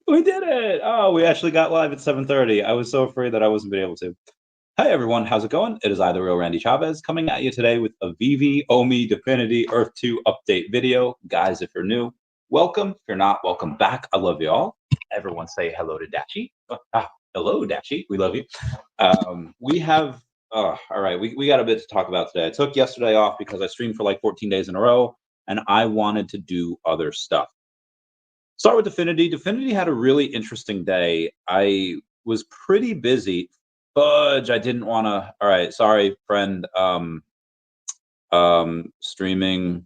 We did it! Oh, we actually got live at 7:30. I was so afraid that I wasn't be able to. Hi everyone, how's it going? It is I, the real Randy Chavez, coming at you today with a VeVe OMI Definity Earth 2 update video. Guys, if you're new, welcome. If you're not, welcome back. I love you all. Everyone say hello to Dachi. Hello, Dachi. We love you. We have, all right, we got a bit to talk about today. I took yesterday off because I streamed for like 14 days in a row, and I wanted to do other stuff. Start with Definity. Definity had a really interesting day. I was pretty busy. Fudge, I didn't want to. All right, sorry, friend. Streaming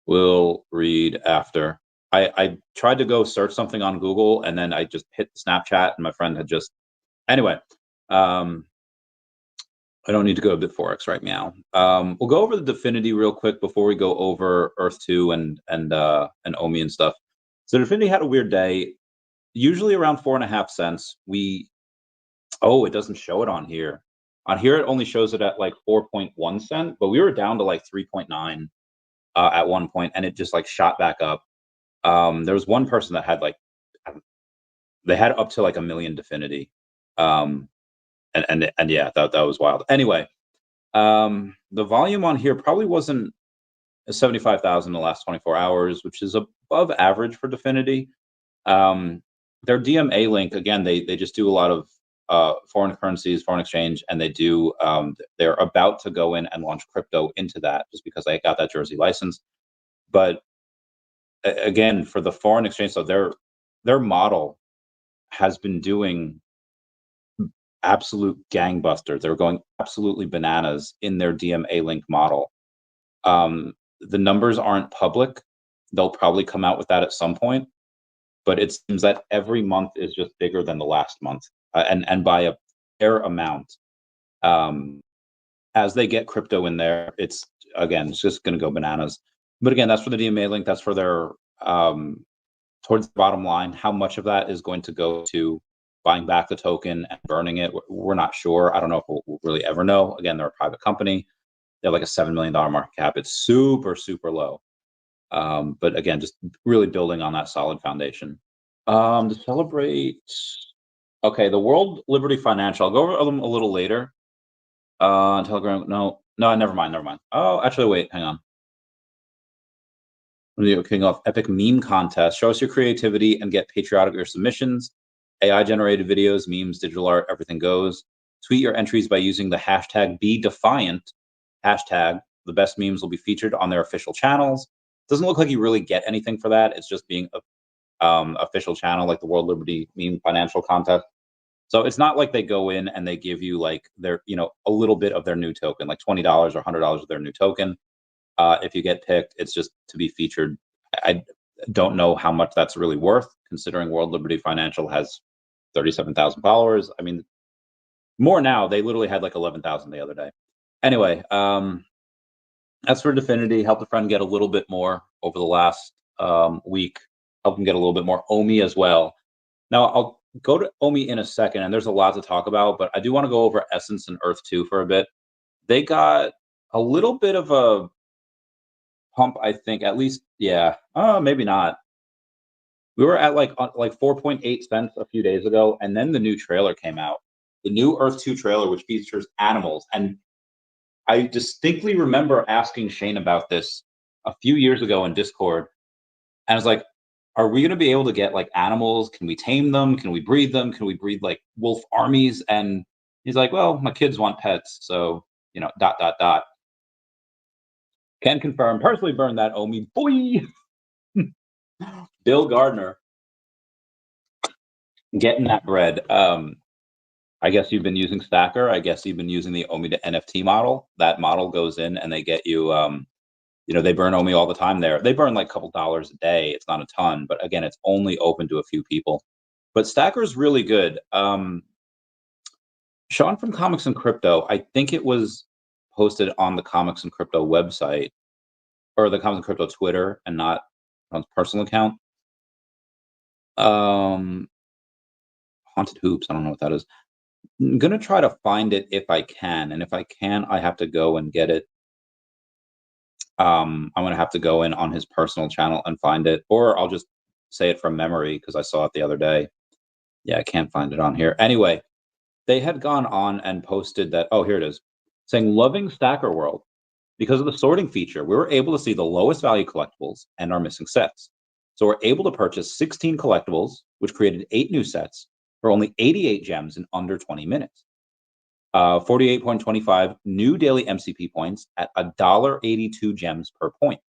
will read after. I tried to go search something on Google, and then I just hit Snapchat, and my friend had just. Anyway, I don't need to go to Bitforex right now. We'll go over the Definity real quick before we go over Earth 2 and OMI and stuff. So Definity had a weird day. Usually around 4.5 cents. It doesn't show it on here. On here, it only shows it at like 4.1 cent, but we were down to like 3.9 at one point, and it just like shot back up. There was one person that had like, they had up to like 1 million Definity. And yeah, that was wild. Anyway, the volume on here probably wasn't 75,000 in the last 24 hours, which is above average for Definity. Their DMA link, again, they just do a lot of foreign currencies, foreign exchange, and they're about to go in and launch crypto into that just because they got that Jersey license. But again, for the foreign exchange, so their model has been doing absolute gangbusters. They were going absolutely bananas in their DMA link model. The numbers aren't public. They'll probably come out with that at some point, but it seems that every month is just bigger than the last month, and by a fair amount. As they get crypto in there, it's just going to go bananas. But again, that's for the DMA link. That's for their towards the bottom line. How much of that is going to go to buying back the token and burning it? We're not sure. I don't know if we'll really ever know. Again, they're a private company. They have like a $7 million market cap. It's super, super low. But again, just really building on that solid foundation. To celebrate, okay, the World Liberty Financial. I'll go over them a little later. Telegram, no, never mind. Oh, actually, wait, hang on. Video kicking off epic meme contest. Show us your creativity and get patriotic with your submissions. AI generated videos, memes, digital art, everything goes. Tweet your entries by using the hashtag #BeDefiant hashtag. The best memes will be featured on their official channels. Doesn't look like you really get anything for that. It's just being a official channel, like the World Liberty Meme Financial Contest. So it's not like they go in and they give you like their, a little bit of their new token, like $20 or $100 of their new token. If you get picked, it's just to be featured. I don't know how much that's really worth, considering World Liberty Financial has 37,000 followers. I mean, more now. They literally had like 11,000 the other day. Anyway, as for Definity, helped a friend get a little bit more over the last week. Help them get a little bit more OMI as well. Now, I'll go to OMI in a second, and there's a lot to talk about, but I do want to go over Essence and Earth 2 for a bit. They got a little bit of a pump, I think, at least, yeah. Maybe not. We were at like 4.8 cents a few days ago, and then the new trailer came out. The new Earth 2 trailer, which features animals. And I distinctly remember asking Shane about this a few years ago in Discord. And I was like, are we going to be able to get like animals? Can we tame them? Can we breed them? Can we breed like wolf armies? And he's like, well, my kids want pets. So, dot, dot, dot. Can confirm, personally burned that OMI. Boy! Bill Gardner getting that bread. I guess you've been using Stacker. I guess you've been using the OMI to NFT model. That model goes in and they get you, they burn OMI all the time there. They burn like a couple dollars a day. It's not a ton, but again, it's only open to a few people. But Stacker's really good. Sean from Comics and Crypto, I think it was posted on the Comics and Crypto website, or the Comics and Crypto Twitter, and not on his personal account. Haunted Hoops, I don't know what that is. I'm going to try to find it if I can. And if I can, I have to go and get it. I'm going to have to go in on his personal channel and find it, or I'll just say it from memory because I saw it the other day. Yeah, I can't find it on here. Anyway, they had gone on and posted that, oh, here it is, saying, loving Stacker World. Because of the sorting feature, we were able to see the lowest value collectibles and our missing sets. So we're able to purchase 16 collectibles, which created 8 new sets for only 88 gems in under 20 minutes. 48.25 new daily MCP points at $1.82 gems per point.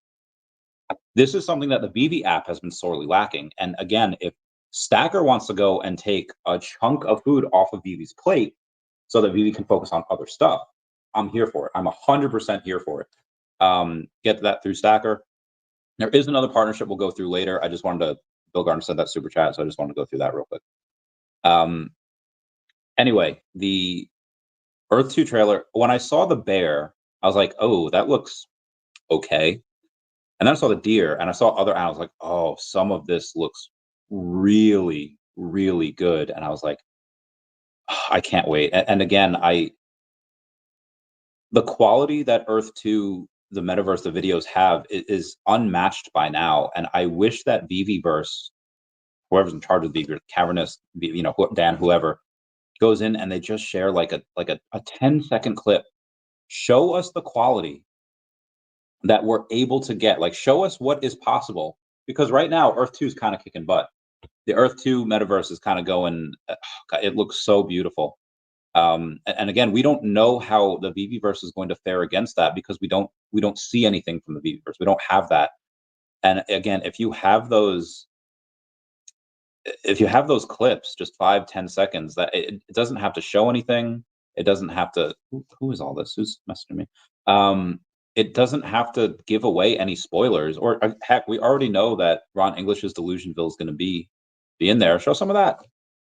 This is something that the VeVe app has been sorely lacking. And again, if Stacker wants to go and take a chunk of food off of VeVe's plate so that VeVe can focus on other stuff, I'm here for it. I'm 100% here for it. Get that through Stacker. There is another partnership we'll go through later. I just wanted to, Bill Gardner said that super chat, so I just wanted to go through that real quick. Anyway, the Earth 2 trailer, when I saw the bear, I was like, oh, that looks okay. And then I saw the deer and I saw other animals, like, oh, some of this looks really, really good. And I was like, oh, I can't wait. And again, the quality that Earth 2, the metaverse, the videos have is unmatched by now. And I wish that VeVeverse, whoever's in charge of VeVe, Cavernous, Dan, whoever, goes in and they just share like a 10-second clip. Show us the quality that we're able to get. Like, show us what is possible. Because right now, Earth 2 is kind of kicking butt. The Earth 2 metaverse is kind of going, it looks so beautiful. And again, we don't know how the VeVeverse is going to fare against that because we don't see anything from the VeVeverse. We don't have that. And again, if you have those clips, just 5-10 seconds, that it doesn't have to show anything. It doesn't have to. Who is all this? Who's messaging me? It doesn't have to give away any spoilers. Or heck, we already know that Ron English's Delusionville is going to be in there. Show some of that,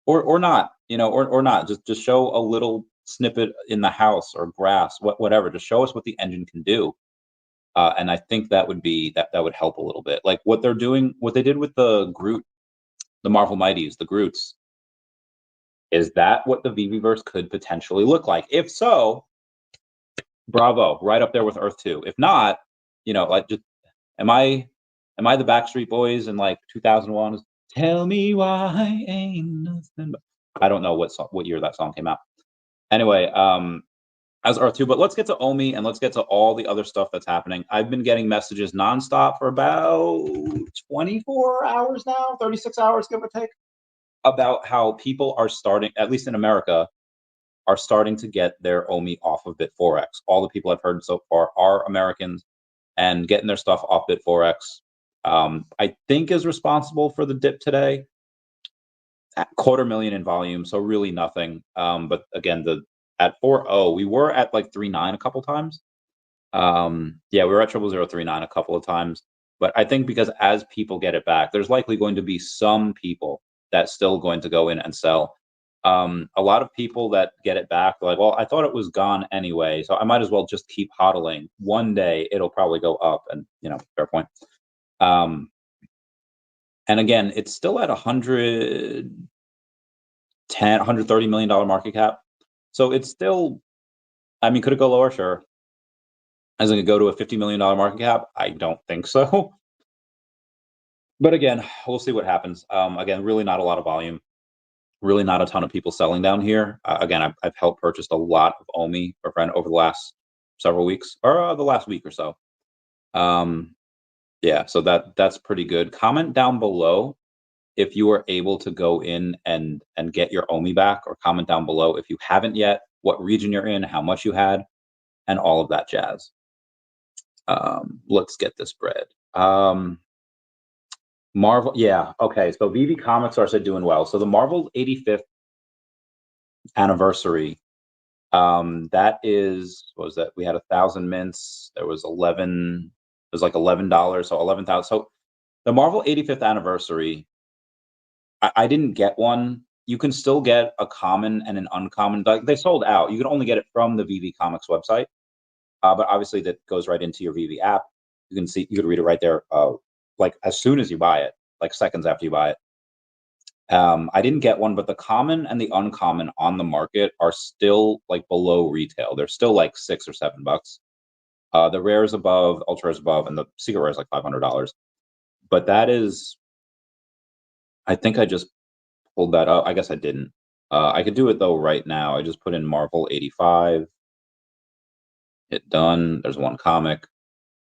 or not. Or not. Just show a little snippet in the house or grass, whatever. Just show us what the engine can do. And I think that would be that would help a little bit. Like what they're doing, what they did with the Groot, the Marvel Mighties, the Groots. Is that what the VeVeverse could potentially look like? If so, bravo, right up there with Earth 2. If not, like, just am I the Backstreet Boys in like 2001? Tell me why ain't nothing but, I don't know what year that song came out. Anyway, as Earth 2, but let's get to OMI and let's get to all the other stuff that's happening. I've been getting messages nonstop for about 24 hours now, 36 hours, give or take, about how people are starting, at least in America, are starting to get their OMI off of Bitforex. All the people I've heard so far are Americans and getting their stuff off Bitforex. I think is responsible for the dip today. At $250,000 in volume, so really nothing. But again, at 4.0, we were at like 3.9 a couple times. Yeah, we were at 0039 a couple of times. But I think because as people get it back, there's likely going to be some people that's still going to go in and sell. A lot of people that get it back, they're like, well, I thought it was gone anyway, so I might as well just keep hodling. One day it'll probably go up, and fair point. And again, it's still at $130 million market cap. So it's still, I mean, could it go lower? Sure. Is it going to go to a $50 million market cap? I don't think so. But again, we'll see what happens. Again, really not a lot of volume. Really not a ton of people selling down here. Again, I've helped purchased a lot of OMI for a friend over the last several weeks, or the last week or so. Yeah, so that's pretty good. Comment down below if you were able to go in and get your OMI back, or comment down below if you haven't yet, what region you're in, how much you had, and all of that jazz. Let's get this bread. Marvel, yeah, okay. So VeVe Comics are doing well. So the Marvel 85th anniversary, that is, what was that? We had 1,000 mints. There was 11. It was like $11, so 11,000. So the Marvel 85th anniversary, I didn't get one. You can still get a common and an uncommon. They sold out. You can only get it from the VeVe Comics website, but obviously that goes right into your VeVe app. You can see, you can read it right there, like as soon as you buy it, like seconds after you buy it. I didn't get one, but the common and the uncommon on the market are still like below retail. They're still like $6 or $7. The rare is above, ultra is above, and the secret rare is like $500. But that is I think I just pulled that up. I guess I didn't. I could do it though right now. I just put in Marvel 85, hit done. There's one comic.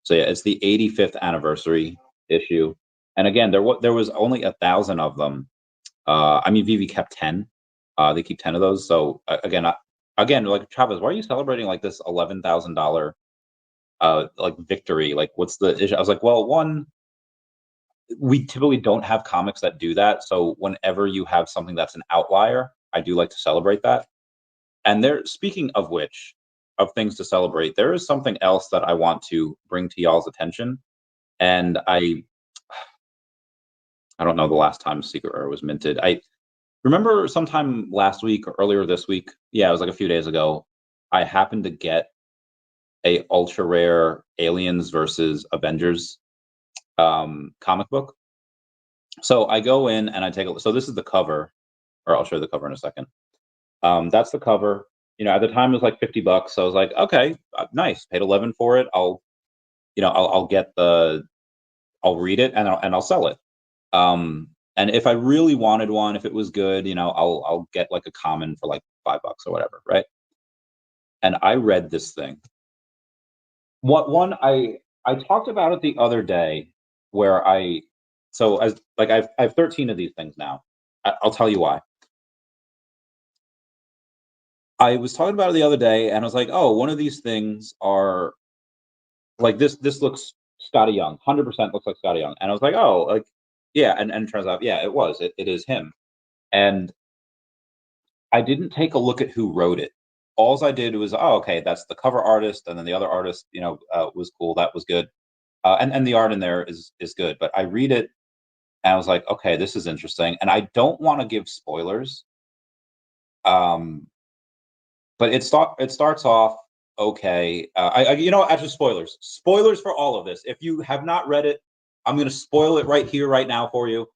So yeah, it's the 85th anniversary issue. And again, there was only 1,000 of them. I mean, VeVe kept 10. They keep 10 of those. So again, like Chavez, why are you celebrating like this $11,000 like victory? Like, what's the issue? I was like, well, one, we typically don't have comics that do that. So whenever you have something that's an outlier, I do like to celebrate that. And there, speaking of which, of things to celebrate, there is something else that I want to bring to y'all's attention. And I don't know the last time Secret Rare was minted. I remember sometime last week or earlier this week. Yeah, it was like a few days ago. I happened to get a ultra rare Aliens versus Avengers comic book. So I go in and I take a look. So this is the cover, or I'll show you the cover in a second. That's the cover. You know, at the time it was like $50. So I was like, okay, nice. Paid 11 for it. I'll get I'll read it and I'll sell it. And if I really wanted one, if it was good, I'll get like a common for like $5 or whatever, right? And I read this thing. What one I talked about it the other day, where I have 13 of these things now. I'll tell you why. I was talking about it the other day, and I was like, "Oh, one of these things are like this. This looks Scotty Young, 100% looks like Scotty Young." And I was like, "Oh, like yeah." And it turns out, yeah, it was. It is him. And I didn't take a look at who wrote it. Alls I did was, oh, okay, that's the cover artist, and then the other artist, was cool. That was good. And the art in there is good. But I read it, and I was like, okay, this is interesting. And I don't want to give spoilers. Um, but it starts off okay. Actually, spoilers for all of this. If you have not read it, I'm going to spoil it right here, right now for you.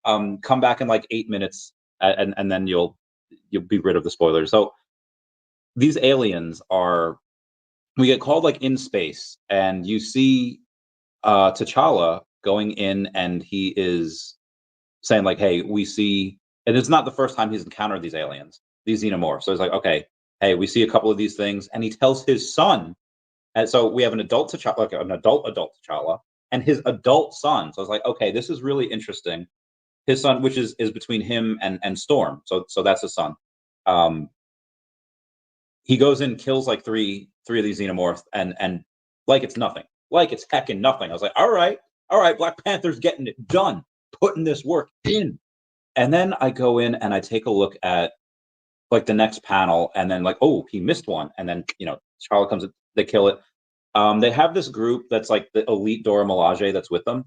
Come back in like 8 minutes, and then you'll be rid of the spoilers. So these aliens we get called like in space, and you see T'Challa going in, and he is saying like, "Hey, we see," and it's not the first time he's encountered these aliens, these xenomorphs. So he's like, "Okay, hey, we see a couple of these things," and he tells his son. And so we have an adult T'Challa, like an adult T'Challa, and his adult son. So I was like, "Okay, this is really interesting." His son, which is between him and Storm. So that's his son. Um, he goes in, kills like three of these xenomorphs, and like it's nothing, like it's heckin' nothing. I was like, all right, Black Panther's getting it done, putting this work in. And then I go in and I take a look at like the next panel, and then like, oh, he missed one, and then Charlotte comes, they kill it. They have this group that's like the elite Dora Milaje that's with them,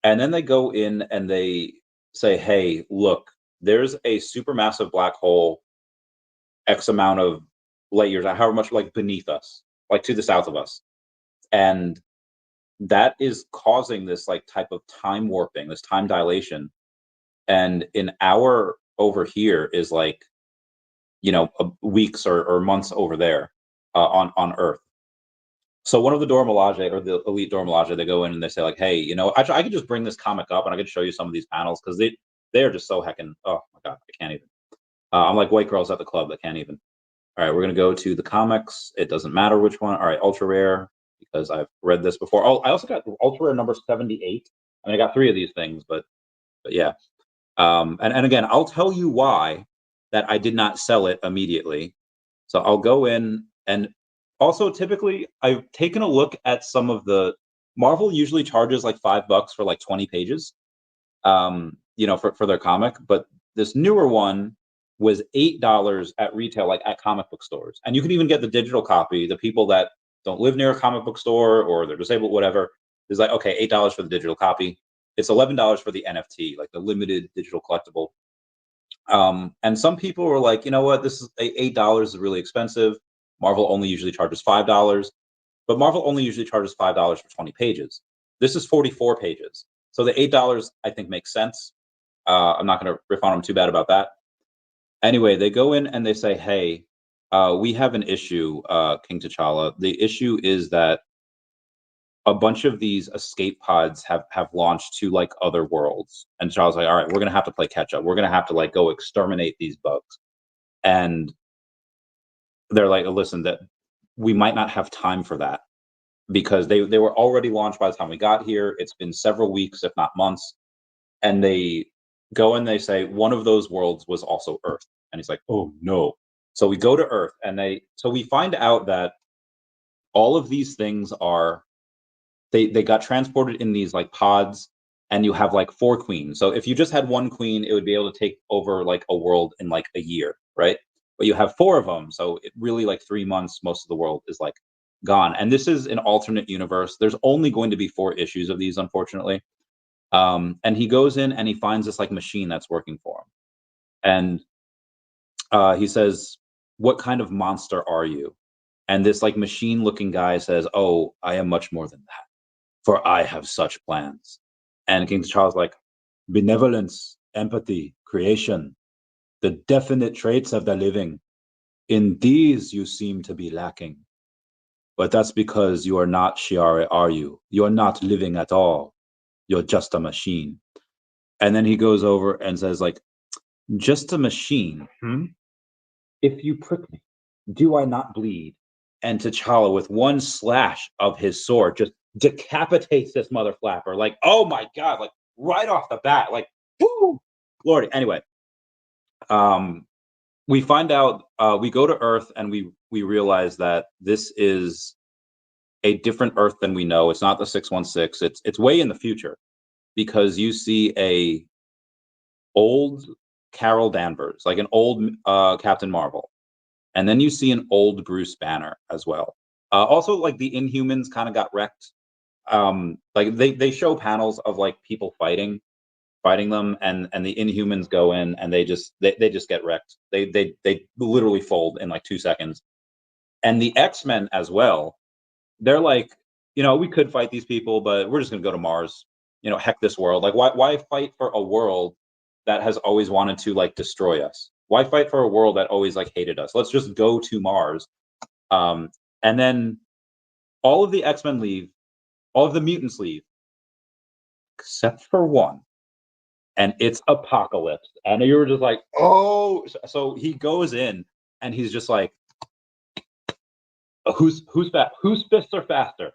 and then they go in and they say, hey, look, there's a supermassive black hole X amount of light years, however much, like beneath us, like to the south of us. And that is causing this like type of time warping, this time dilation. And an hour over here is like, weeks or months over there on Earth. So one of the Dora Milaje, or the elite Dora Milaje, they go in and they say like, hey, I could just bring this comic up and I could show you some of these panels because they are just so heckin', oh my God, I can't even. I'm like white girls at the club that can't even. All right, we're gonna go to the comics. It doesn't matter which one. All right, ultra rare, because I've read this before. Oh, I also got ultra rare number 78. I mean, I got 3 of these things, but yeah. And again, I'll tell you why that I did not sell it immediately. So I'll go in, and also typically I've taken a look at some of the Marvel usually charges like $5 for like 20 pages, for their comic, but this newer one was $8 at retail, like at comic book stores. And you can even get the digital copy. The people that don't live near a comic book store or they're disabled, whatever, is like, okay, $8 for the digital copy. It's $11 for the NFT, like the limited digital collectible. And some people were like, you know what, this is $8 is really expensive. Marvel only usually charges $5, but Marvel only usually charges $5 for 20 pages. This is 44 pages. So the $8 I think makes sense. I'm not going to riff on them too bad about that. Anyway, they go in and they say, hey, we have an issue, King T'Challa. The issue is that a bunch of these escape pods have launched to like other worlds, and Charles like, all right, we're gonna have to play catch up. We're gonna have to like go exterminate these bugs, and they're like, listen, that we might not have time for that because they were already launched by the time we got here. It's been several weeks, if not months, and they go and they say one of those worlds was also Earth, and he's like, oh no. So we go to Earth, and we find out that all of these things are they got transported in these like pods, and you have like 4 queens. So if you just had one queen, it would be able to take over like a world in like a year, right? But you have 4 of them, so it really like 3 months, most of the world is like gone. And this is an alternate universe. There's only going to be 4 issues of these, unfortunately. And he goes in and he finds this like machine that's working for him, and he says, "What kind of monster are you?" And this like machine looking guy says, "Oh, I am much more than that, for I have such plans." And King Charles like, benevolence, empathy, creation, the definite traits of the living. In these you seem to be lacking. But that's because you are not Shiare, are you? You're not living at all. You're just a machine. And then he goes over and says, like, just a machine. Hmm? If you prick me, do I not bleed? And T'Challa, with one slash of his sword, just decapitates this mother flapper. Like, oh my god, like right off the bat, like, whoo, Lordy. Anyway, um, we find out we go to Earth and we realize that this is a different Earth than we know. It's not the 616. It's way in the future because you see a old Carol Danvers, like an old Captain Marvel. And then you see an old Bruce Banner as well. Also, like the Inhumans kind of got wrecked. Like they show panels of like people fighting them, and the Inhumans go in and they just get wrecked. They literally fold in like 2 seconds. And the X-Men as well. They're like, we could fight these people, but we're just gonna go to Mars. Heck this world. Like, why fight for a world that has always wanted to like destroy us? Why fight for a world that always like hated us? Let's just go to Mars. And then all of the X-Men leave, all of the mutants leave, except for one, and it's Apocalypse. And you were just like, oh, so he goes in and he's just like, who's fast? Whose fists are faster?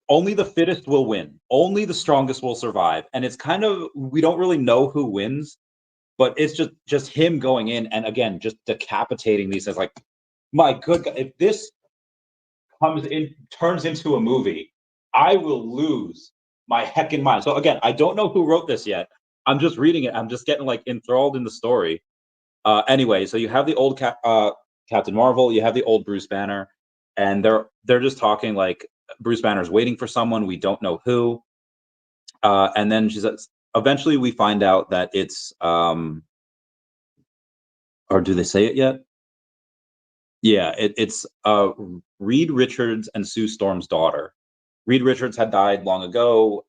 Only the fittest will win. Only the strongest will survive. And it's kind of, we don't really know who wins, but it's just him going in and again just decapitating these things. Like, my good God, if this turns into a movie, I will lose my heckin' mind. So again, I don't know who wrote this yet. I'm just reading it. I'm just getting like enthralled in the story. Anyway, so you have the old Captain Marvel, you have the old Bruce Banner, and they're just talking like Bruce Banner's waiting for someone, we don't know who. And then she says, eventually we find out that it's or do they say it yet? Yeah, it's Reed Richards and Sue Storm's daughter. Reed Richards had died long ago.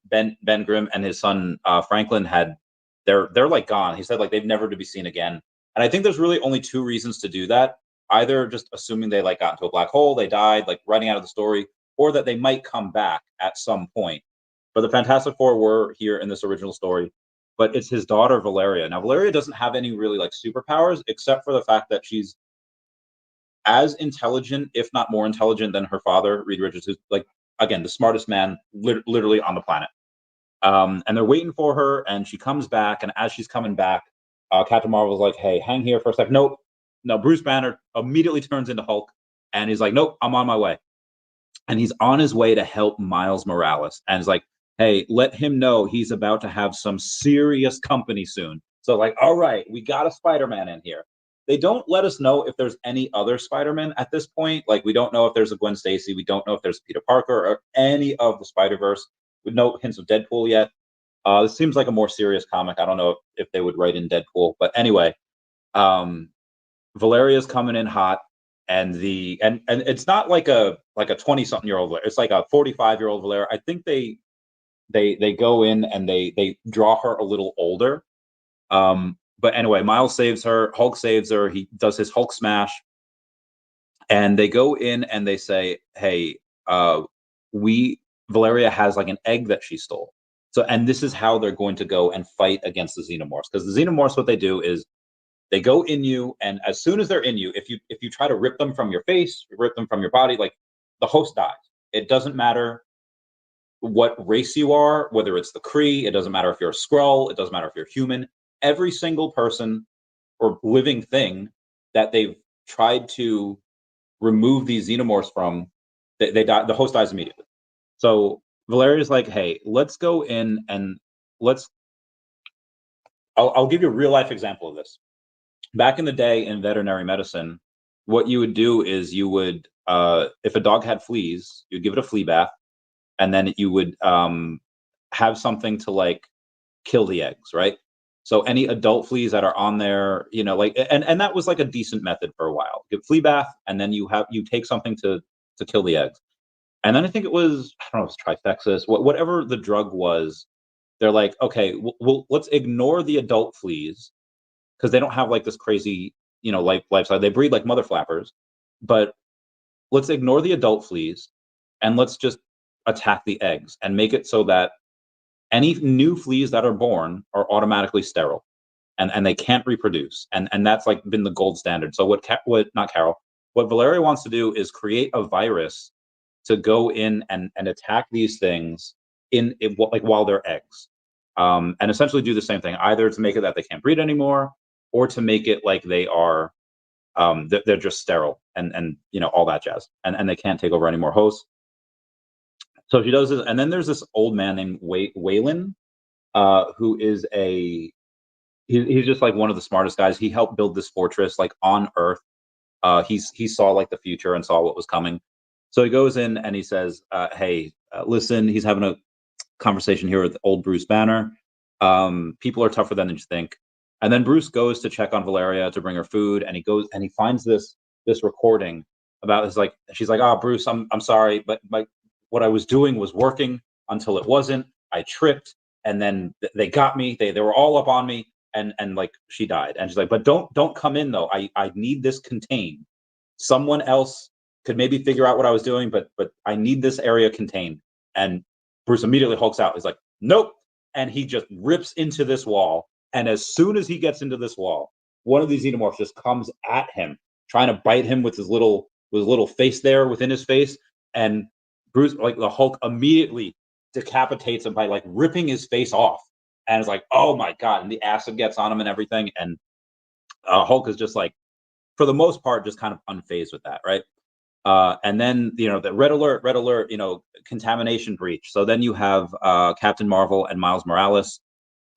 Ben Grimm and his son Franklin they're like gone. He said like they've never to be seen again. And I think there's really only 2 reasons to do that. Either just assuming they like got into a black hole, they died, like writing out of the story, or that they might come back at some point. But the Fantastic Four were here in this original story. But it's his daughter Valeria. Now Valeria doesn't have any really like superpowers, except for the fact that she's as intelligent, if not more intelligent, than her father, Reed Richards, who's like again the smartest man literally on the planet. And they're waiting for her, and she comes back. And as she's coming back, Captain Marvel's like, "Hey, hang here for a sec." Nope, no. Bruce Banner immediately turns into Hulk, and he's like, "Nope, I'm on my way." And he's on his way to help Miles Morales, and it's like, "Hey, let him know he's about to have some serious company soon." So like, all right, we got a Spider-Man in here. They don't let us know if there's any other Spider-Man at this point. Like, we don't know if there's a Gwen Stacy. We don't know if there's Peter Parker or any of the Spider-Verse. With no hints of Deadpool yet. This seems like a more serious comic. I don't know if they would write in Deadpool, but anyway, um, Valeria's coming in hot, and and it's not like a 20-something-year-old Valeria. It's like a 45-year-old Valeria. I think they go in and they draw her a little older. But anyway, Miles saves her. Hulk saves her. He does his Hulk smash, and they go in and they say, "Hey, Valeria has like an egg that she stole. So, and this is how they're going to go and fight against the xenomorphs, because the xenomorphs, what they do is they go in you, and as soon as they're in you, if you try to rip them from your face, rip them from your body, like the host dies. It doesn't matter what race you are, whether it's the Kree, it doesn't matter if you're a Skrull, it doesn't matter if you're human. Every single person or living thing that they've tried to remove these xenomorphs from, they die. The host dies immediately. So Valeria's like, hey, let's go in and let's. I'll give you a real life example of this. Back in the day in veterinary medicine, what you would do is you would, if a dog had fleas, you'd give it a flea bath, and then you would have something to like kill the eggs, right? So any adult fleas that are on there, like, and that was like a decent method for a while. Give flea bath, and then you take something to kill the eggs. And then I think it was, I don't know, it was Trifexis, whatever the drug was. They're like, okay, let's ignore the adult fleas because they don't have like this crazy, lifestyle. They breed like mother flappers, but let's ignore the adult fleas and let's just attack the eggs and make it so that any new fleas that are born are automatically sterile and they can't reproduce. And that's like been the gold standard. So what Valeria wants to do is create a virus to go in and attack these things like while they're eggs, and essentially do the same thing, either to make it that they can't breed anymore, or to make it like they are, they're just sterile and all that jazz, and they can't take over any more hosts. So she does this, and then there's this old man named Waylon, who is he's just like one of the smartest guys. He helped build this fortress like on Earth. He saw like the future and saw what was coming. So he goes in and he says, "Hey, listen." He's having a conversation here with old Bruce Banner. People are tougher than you think. And then Bruce goes to check on Valeria to bring her food, and he goes and he finds this recording about his, like, she's like, "Oh, Bruce, I'm sorry, but what I was doing was working until it wasn't. I tripped, and then they got me. They were all up on me, and like she died." And she's like, "But don't come in though. I need this contained. Someone else could maybe figure out what I was doing, but I need this area contained." And Bruce immediately hulks out. He's like, "Nope," and he just rips into this wall. And as soon as he gets into this wall, one of these xenomorphs just comes at him, trying to bite him with his little face there within his face. And Bruce, like the Hulk, immediately decapitates him by like ripping his face off. And it's like, oh my god! And the acid gets on him and everything. And Hulk is just like, for the most part, just kind of unfazed with that, right? And then the red alert, contamination breach. So then you have Captain Marvel and Miles Morales.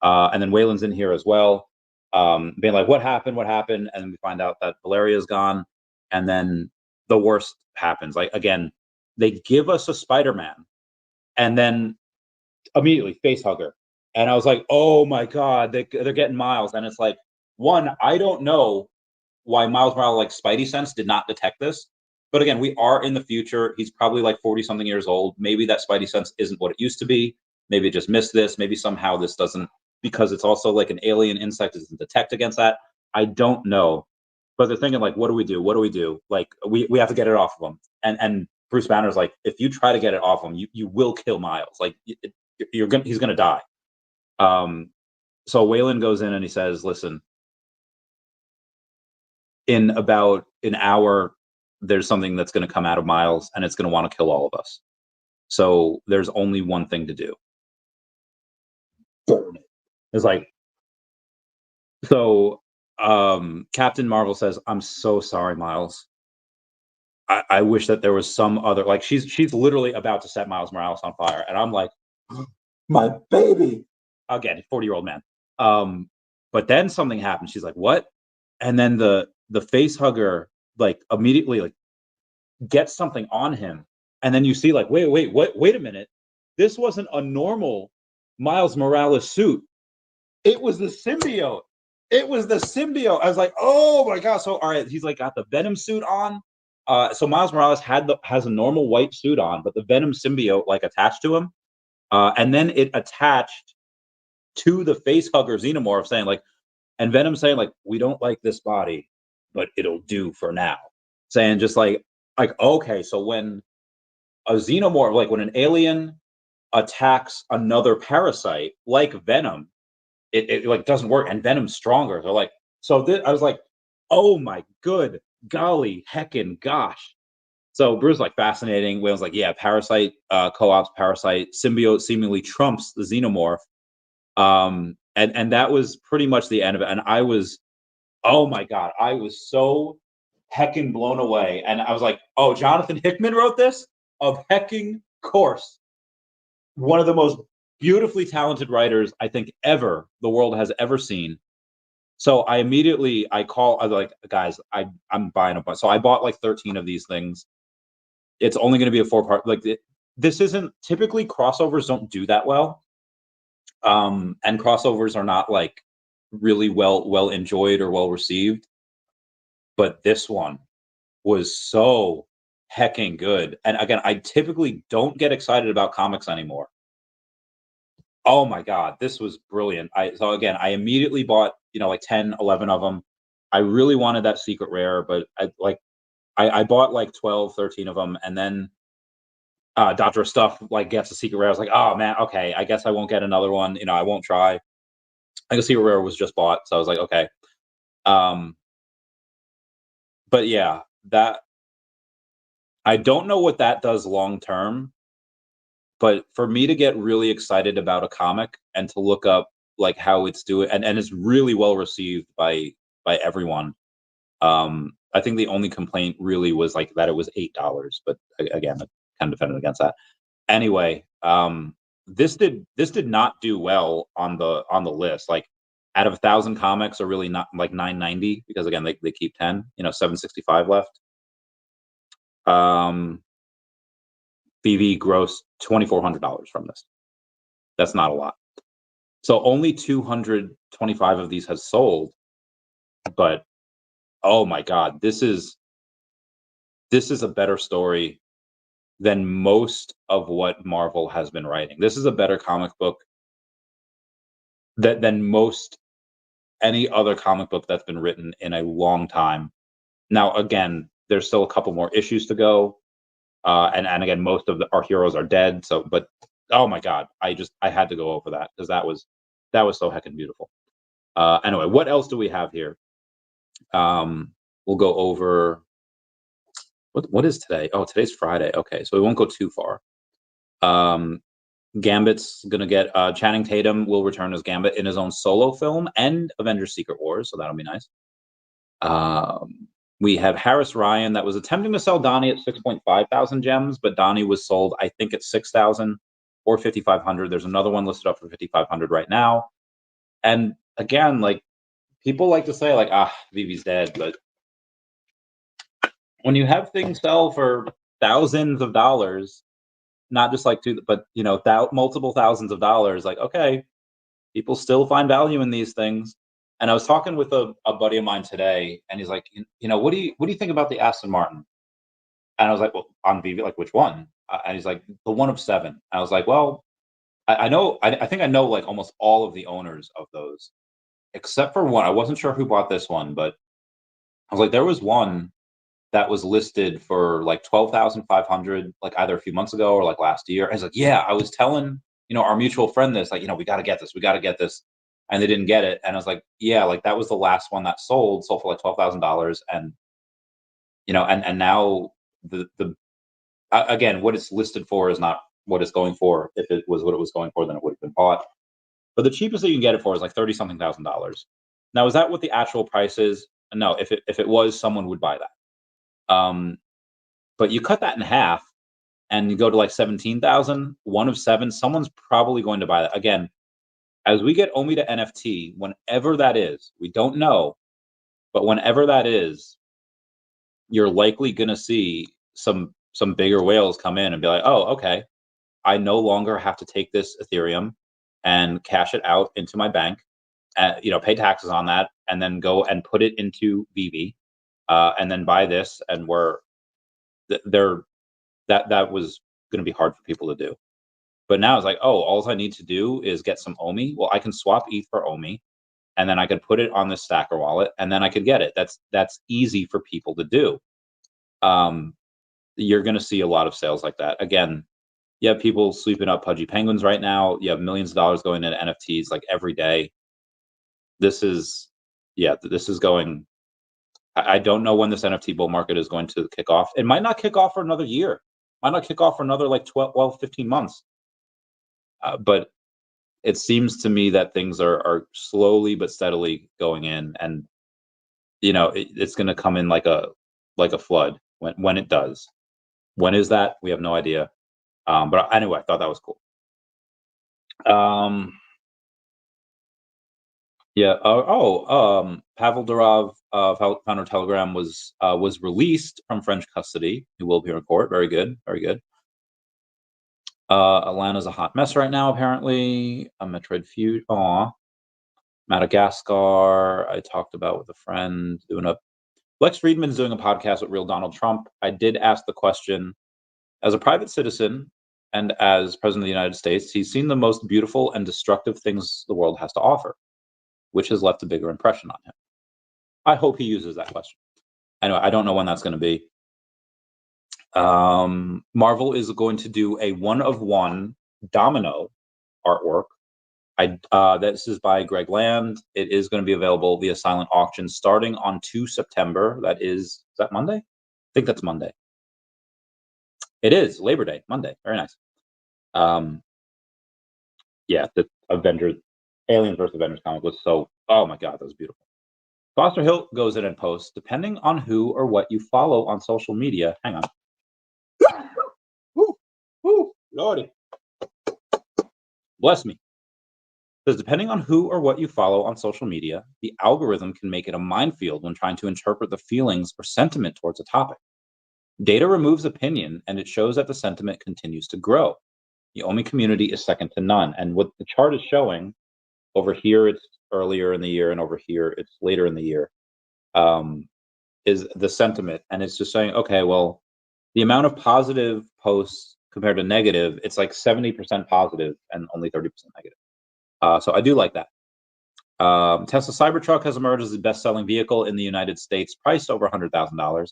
And then Waylon's in here as well, being like, what happened? And we find out that Valeria's gone. And then the worst happens. Like, again, they give us a Spider-Man and then immediately face hugger. And I was like, oh my God, they're getting Miles. And it's like, one, I don't know why Miles Morales, like Spidey sense, did not detect this. But again, we are in the future. He's probably like 40 something years old. Maybe that Spidey sense isn't what it used to be. Maybe it just missed this. Maybe somehow this doesn't, because it's also like an alien insect, doesn't detect against that. I don't know. But they're thinking like, what do we do? Like, we have to get it off of him. And Bruce Banner's like, if you try to get it off him, you will kill Miles. Like, he's gonna die. So Waylon goes in and he says, listen, in about an hour, there's something that's going to come out of Miles, and it's going to want to kill all of us. So there's only one thing to do. Burn it. It's like, so Captain Marvel says, I'm so sorry, Miles. I wish that there was some other, like, she's literally about to set Miles Morales on fire. And I'm like, my baby. Again, 40-year-old man. But then something happens. She's like, what? And then the face hugger, like, immediately, like, gets something on him. And then you see, like, wait a minute. This wasn't a normal Miles Morales suit. It was the symbiote. I was like, oh my God. So, all right, he's like got the Venom suit on. So Miles Morales has a normal white suit on, but the Venom symbiote like attached to him. And then it attached to the face hugger xenomorph, saying like, and Venom saying like, we don't like this body, but it'll do for now. Saying just like, okay, so when a xenomorph, like when an alien attacks another parasite, like Venom, it like doesn't work, and Venom's stronger. They're like, so I was like, oh my good golly, heckin' gosh. So Bruce like fascinating. Whale's like, yeah, parasite co-ops, parasite symbiote seemingly trumps the xenomorph. And that was pretty much the end of it. And I was, oh my god, I was so heckin' blown away. And I was like, oh, Jonathan Hickman wrote this? Of hecking course. One of the most beautifully talented writers I think ever the world has ever seen. So I immediately I was like, guys, I'm buying a bunch. So I bought like 13 of these things. It's only going to be a 4-part. Like this isn't typically, crossovers don't do that well, and crossovers are not like really well enjoyed or well received. But this one was so hecking good. And again, I typically don't get excited about comics anymore. Oh my god, this was brilliant. So again, I immediately bought, like 10, 11 of them. I really wanted that secret rare, but I bought like 12, 13 of them, and then Dr. Stuff like gets a secret rare. I was like, oh man, okay, I guess I won't get another one. I won't try. I think a secret rare was just bought, so I was like, okay. But yeah, that I don't know what that does long term, but for me to get really excited about a comic and to look up like how it's doing, and it's really well received by everyone. I think the only complaint really was like that it was $8, but again, I kind of defended against that. Anyway, this did not do well on the list. Like out of 1,000 comics, are really not like 990, because again they keep 10. 765 left. VeVe grossed $2,400 from this. That's not a lot. So only 225 of these has sold, but oh my god, this is a better story than most of what Marvel has been writing. This is a better comic book than most any other comic book that's been written in a long time. Now, again, there's still a couple more issues to go, and again, most of our heroes are dead. So, but oh my god, I had to go over that because that was so heckin' beautiful. Anyway, what else do we have here? We'll go over what is today? Oh, today's Friday. Okay, so we won't go too far. Gambit's gonna get Channing Tatum will return as Gambit in his own solo film and Avengers: Secret Wars, so that'll be nice. We have Harris Ryan that was attempting to sell Donny at 6.5 thousand gems, but Donny was sold, I think, at 6,000 or 5,500. There's another one listed up for 5,500 right now. And again, like people like to say, like, VeVe's dead, but when you have things sell for thousands of dollars, not just like two, but multiple thousands of dollars, like okay, people still find value in these things. And I was talking with a buddy of mine today, and he's like, what do you think about the Aston Martin? And I was like, well, on VeVe, like which one? And he's like, the one of 7. I was like, well, I know, I think I know like almost all of the owners of those, except for one. I wasn't sure who bought this one, but I was like, there was one that was listed for like 12,500, like either a few months ago or like last year. And he's like, yeah, I was telling our mutual friend this, like, we got to get this, and they didn't get it. And I was like, yeah, like that was the last one that sold for like $12,000, and and now the again, what it's listed for is not what it's going for. If it was what it was going for, then it would have been bought. But the cheapest that you can get it for is like 30 something thousand dollars. Now, is that what the actual price is? No. If it was, someone would buy that. But you cut that in half and you go to like 17,000, one of 7, someone's probably going to buy that. Again, as we get OMI to NFT, whenever that is, we don't know, but whenever that is, you're likely going to see some bigger whales come in and be like, oh, okay, I no longer have to take this Ethereum and cash it out into my bank, pay taxes on that, and then go and put it into VeVe, and then buy this. And that was going to be hard for people to do. But now it's like, oh, all I need to do is get some OMI. Well, I can swap ETH for OMI, and then I could put it on this Stacker wallet, and then I could get it. That's easy for people to do. you're going to see a lot of sales like that. Again, you have people sweeping up pudgy penguins right now. You have millions of dollars going into NFTs like every day. This is going. I don't know when this NFT bull market is going to kick off. It might not kick off for another year. Might not kick off for another like 12, 15 months. But it seems to me that things are slowly but steadily going in, and it's going to come in like a flood when it does. When is that? We have no idea. But anyway, I thought that was cool. Yeah. Pavel Durov, founder of Telegram, was released from French custody. He will appear in court. Very good. Very good. Atlanta's a hot mess right now, apparently. A Metroid feud. Madagascar, I talked about with a friend. Lex Friedman's doing a podcast with real Donald Trump. I did ask the question, as a private citizen and as president of the United States, he's seen the most beautiful and destructive things the world has to offer. Which has left a bigger impression on him? I hope he uses that question. Anyway, I don't know when that's going to be. Marvel is going to do a one-of-one domino artwork. This is by Greg Land. It is going to be available via silent auction starting on 2 September. Is that Monday? I think that's Monday. It is Labor Day, Monday. Very nice. Yeah, the Avengers, Aliens vs. Avengers comic was so, oh my God, that was beautiful. Foster Hill goes in and posts, depending on who or what you follow on social media. Hang on. Woo, Lordy. Bless me. Says, depending on who or what you follow on social media, the algorithm can make it a minefield when trying to interpret the feelings or sentiment towards a topic. Data removes opinion, and it shows that the sentiment continues to grow. The OMI community is second to none. And what the chart is showing, over here it's earlier in the year, and over here it's later in the year, is the sentiment. And it's just saying, okay, well, the amount of positive posts compared to negative, it's like 70% positive and only 30% negative. So I do like that. Tesla Cybertruck has emerged as the best-selling vehicle in the United States, priced over $100,000,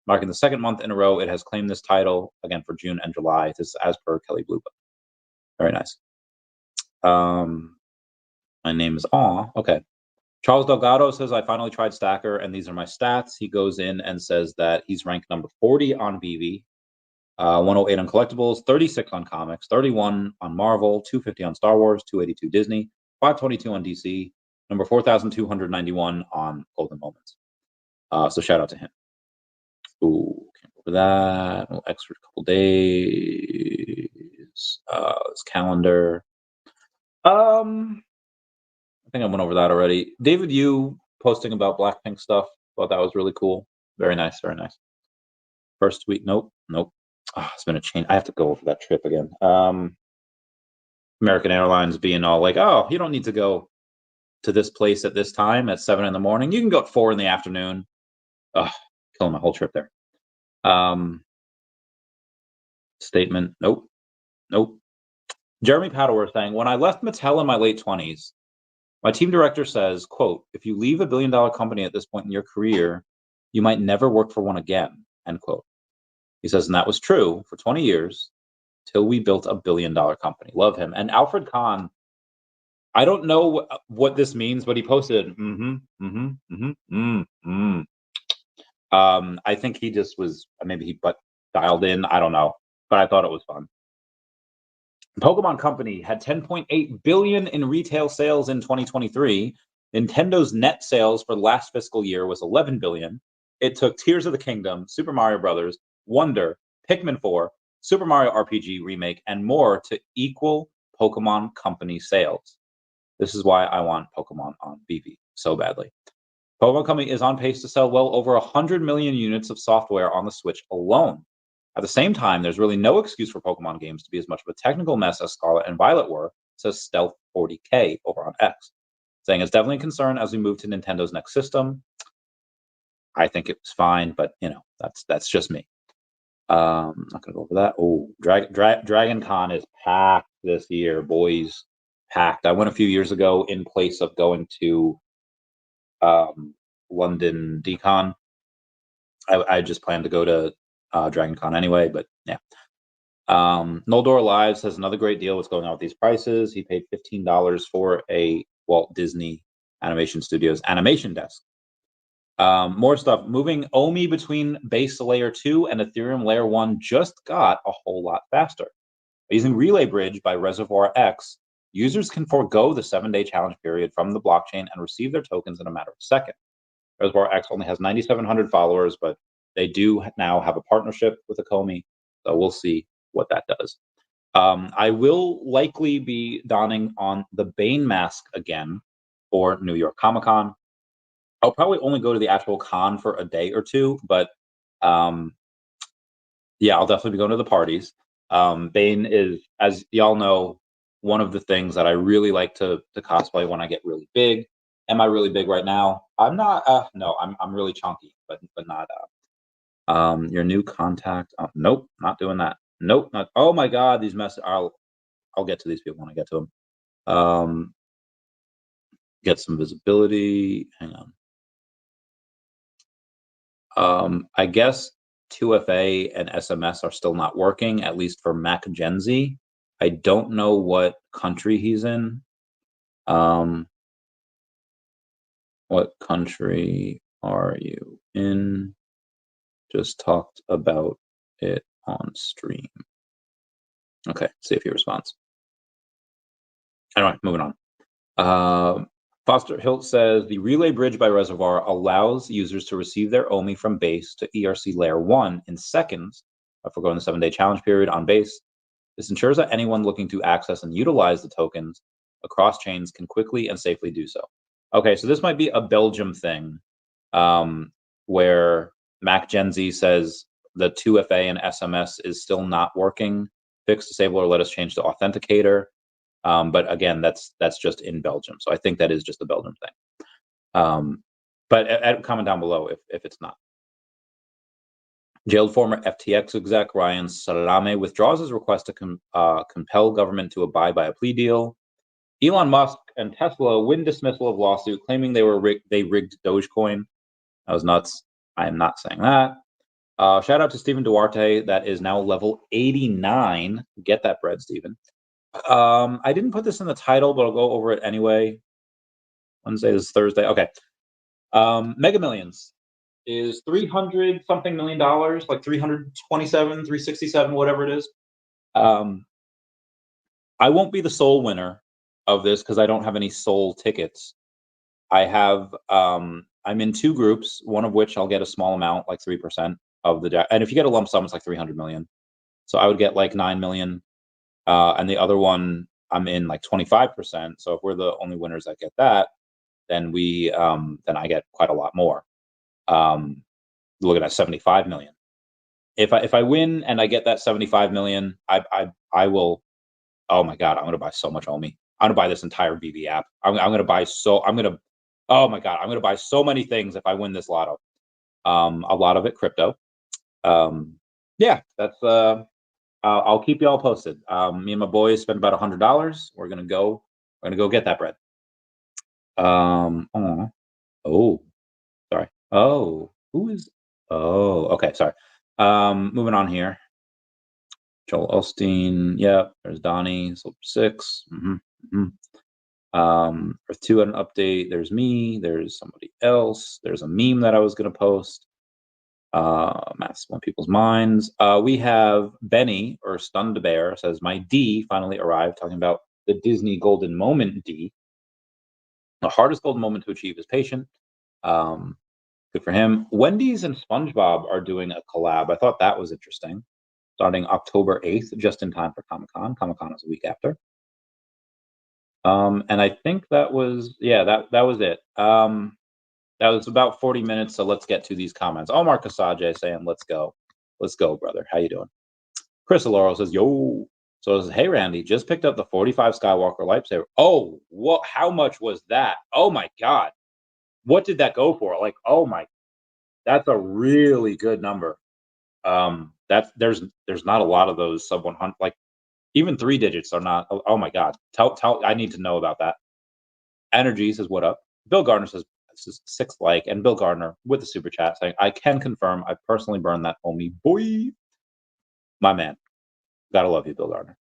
marking the second month in a row it has claimed this title, again for June and July. This is as per Kelly Blue Book. Very nice. My name is okay. Charles Delgado says, I finally tried Stacker, and these are my stats. He goes in and says that he's ranked number 40 on VeVe, 108 on collectibles, 36 on comics, 31 on Marvel, 250 on Star Wars, 282 Disney, 522 on DC, number 4,291 on Golden Moments. So shout out to him. Ooh, can't go over that. We'll extra couple days. This calendar. I think I went over that already. David Yu posting about Blackpink stuff. Thought that was really cool. Very nice, very nice. First tweet, nope. It's been a change. I have to go over that trip again. American Airlines being all like, oh, you don't need to go to this place at this time at 7 a.m. You can go at 4 p.m. Killing my whole trip there. Statement, nope. Jeremy Padower saying, when I left Mattel in my late 20s, my team director says, quote, if you leave $1 billion company at this point in your career, you might never work for one again, end quote. He says, and that was true for 20 years till we built $1 billion company. Love him. And Alfred Kahn, I don't know what this means, but he posted, I think he just was, maybe he dialed in. I don't know, but I thought it was fun. Pokemon Company had 10.8 billion in retail sales in 2023. Nintendo's net sales for last fiscal year was 11 billion. It took Tears of the Kingdom, Super Mario Brothers, Wonder, Pikmin 4, Super Mario RPG Remake, and more to equal Pokemon Company sales. This is why I want Pokemon on VeVe so badly. Pokemon Company is on pace to sell well over 100 million units of software on the Switch alone. At the same time, there's really no excuse for Pokemon games to be as much of a technical mess as Scarlet and Violet were, says Stealth 40K over on X, saying it's definitely a concern as we move to Nintendo's next system. I think it was fine, but that's just me. I'm not gonna go over that. Oh, Dragon Con is packed this year, boys. Packed. I went a few years ago in place of going to London DCon. I just planned to go to Dragon Con anyway, but yeah. Noldor Lives has another great deal. What's going on with these prices? He paid $15 for a Walt Disney Animation Studios animation desk. More stuff. Moving OMI between base layer 2 and Ethereum layer 1 just got a whole lot faster. Using Relay Bridge by Reservoir X, users can forego the 7-day challenge period from the blockchain and receive their tokens in a matter of seconds. Reservoir X only has 9,700 followers, but they do now have a partnership with Ecomi, so we'll see what that does. I will likely be donning on the Bane mask again for New York Comic Con. I'll probably only go to the actual con for a day or two, but yeah, I'll definitely be going to the parties. Bane is, as y'all know, one of the things that I really like to cosplay when I get really big. Am I really big right now? I'm not. No, I'm really chunky, but not. Your new contact. Nope, not doing that. Nope, not. Oh my God, these messages. I'll get to these people when I get to them. Get some visibility. Hang on. I guess 2FA and SMS are still not working, at least for Mac Gen Z. I don't know what country he's in. What country are you in? Just talked about it on stream. Okay, see if he responds. Anyway, moving on. Foster Hilt says the Relay Bridge by Reservoir allows users to receive their OMI from base to ERC layer 1 in seconds by foregoing the 7-day challenge period on base. This ensures that anyone looking to access and utilize the tokens across chains can quickly and safely do so. Okay, so this might be a Belgium thing where Mac Gen Z says the 2FA and SMS is still not working. Fix, disable, or let us change to Authenticator. But again, that's just in Belgium. So I think that is just a Belgium thing. But comment down below if it's not. Jailed former FTX exec Ryan Salame withdraws his request to compel government to abide by a plea deal. Elon Musk and Tesla win dismissal of lawsuit claiming they rigged Dogecoin. That was nuts. I am not saying that. Shout out to Stephen Duarte. That is now level 89. Get that bread, Stephen. I didn't put this in the title, but I'll go over it anyway. Wednesday is Thursday. Okay. Mega Millions is $300 something million, like 327, 367, whatever it is. I won't be the sole winner of this because I don't have any sole tickets. I have I'm in 2 groups, one of which I'll get a small amount, like 3% of the and if you get a lump sum, it's like 300 million. So I would get like 9 million. And the other one I'm in like 25%. So if we're the only winners that get that, then then I get quite a lot more. Look at that, 75 million. If I win and I get that 75 million, I will. Oh my God, I'm gonna buy so much OMI. I'm gonna buy this entire VeVe app. I'm gonna buy oh my God, I'm gonna buy so many things if I win this lotto. A lot of it crypto. Yeah, that's I'll keep you all posted. Me and my boys spent about $100. We're gonna go get that bread. Oh, sorry. Oh, who is? Oh, okay, sorry. Moving on here. Joel Osteen. Yep. There's Donny. Silver 6. Earth 2 had an update. There's me. There's somebody else. There's a meme that I was gonna post. Maths on people's minds. We have Benny, or Stunned Bear, says, my D finally arrived, talking about the Disney Golden Moment D. The hardest golden moment to achieve is patient. Good for him. Wendy's and SpongeBob are doing a collab. I thought that was interesting. Starting October 8th, just in time for Comic-Con. Comic-Con is a week after. And I think that was, yeah, that was it. That was about 40 minutes, so let's get to these comments. Omar Kasaje saying, let's go. Let's go, brother. How you doing? Chris Aloro says, yo. So it says, hey, Randy, just picked up the 45 Skywalker lightsaber. Oh, what? How much was that? Oh, my God. What did that go for? Like, oh, my. That's a really good number. There's not a lot of those sub 100. Like, even 3 digits are not. Oh, my God. Tell. I need to know about that. Energy says, what up? Bill Gardner says, this is 6th like, and Bill Gardner with the super chat saying, I can confirm I personally burned that OMI. Boy, my man. Gotta love you, Bill Gardner.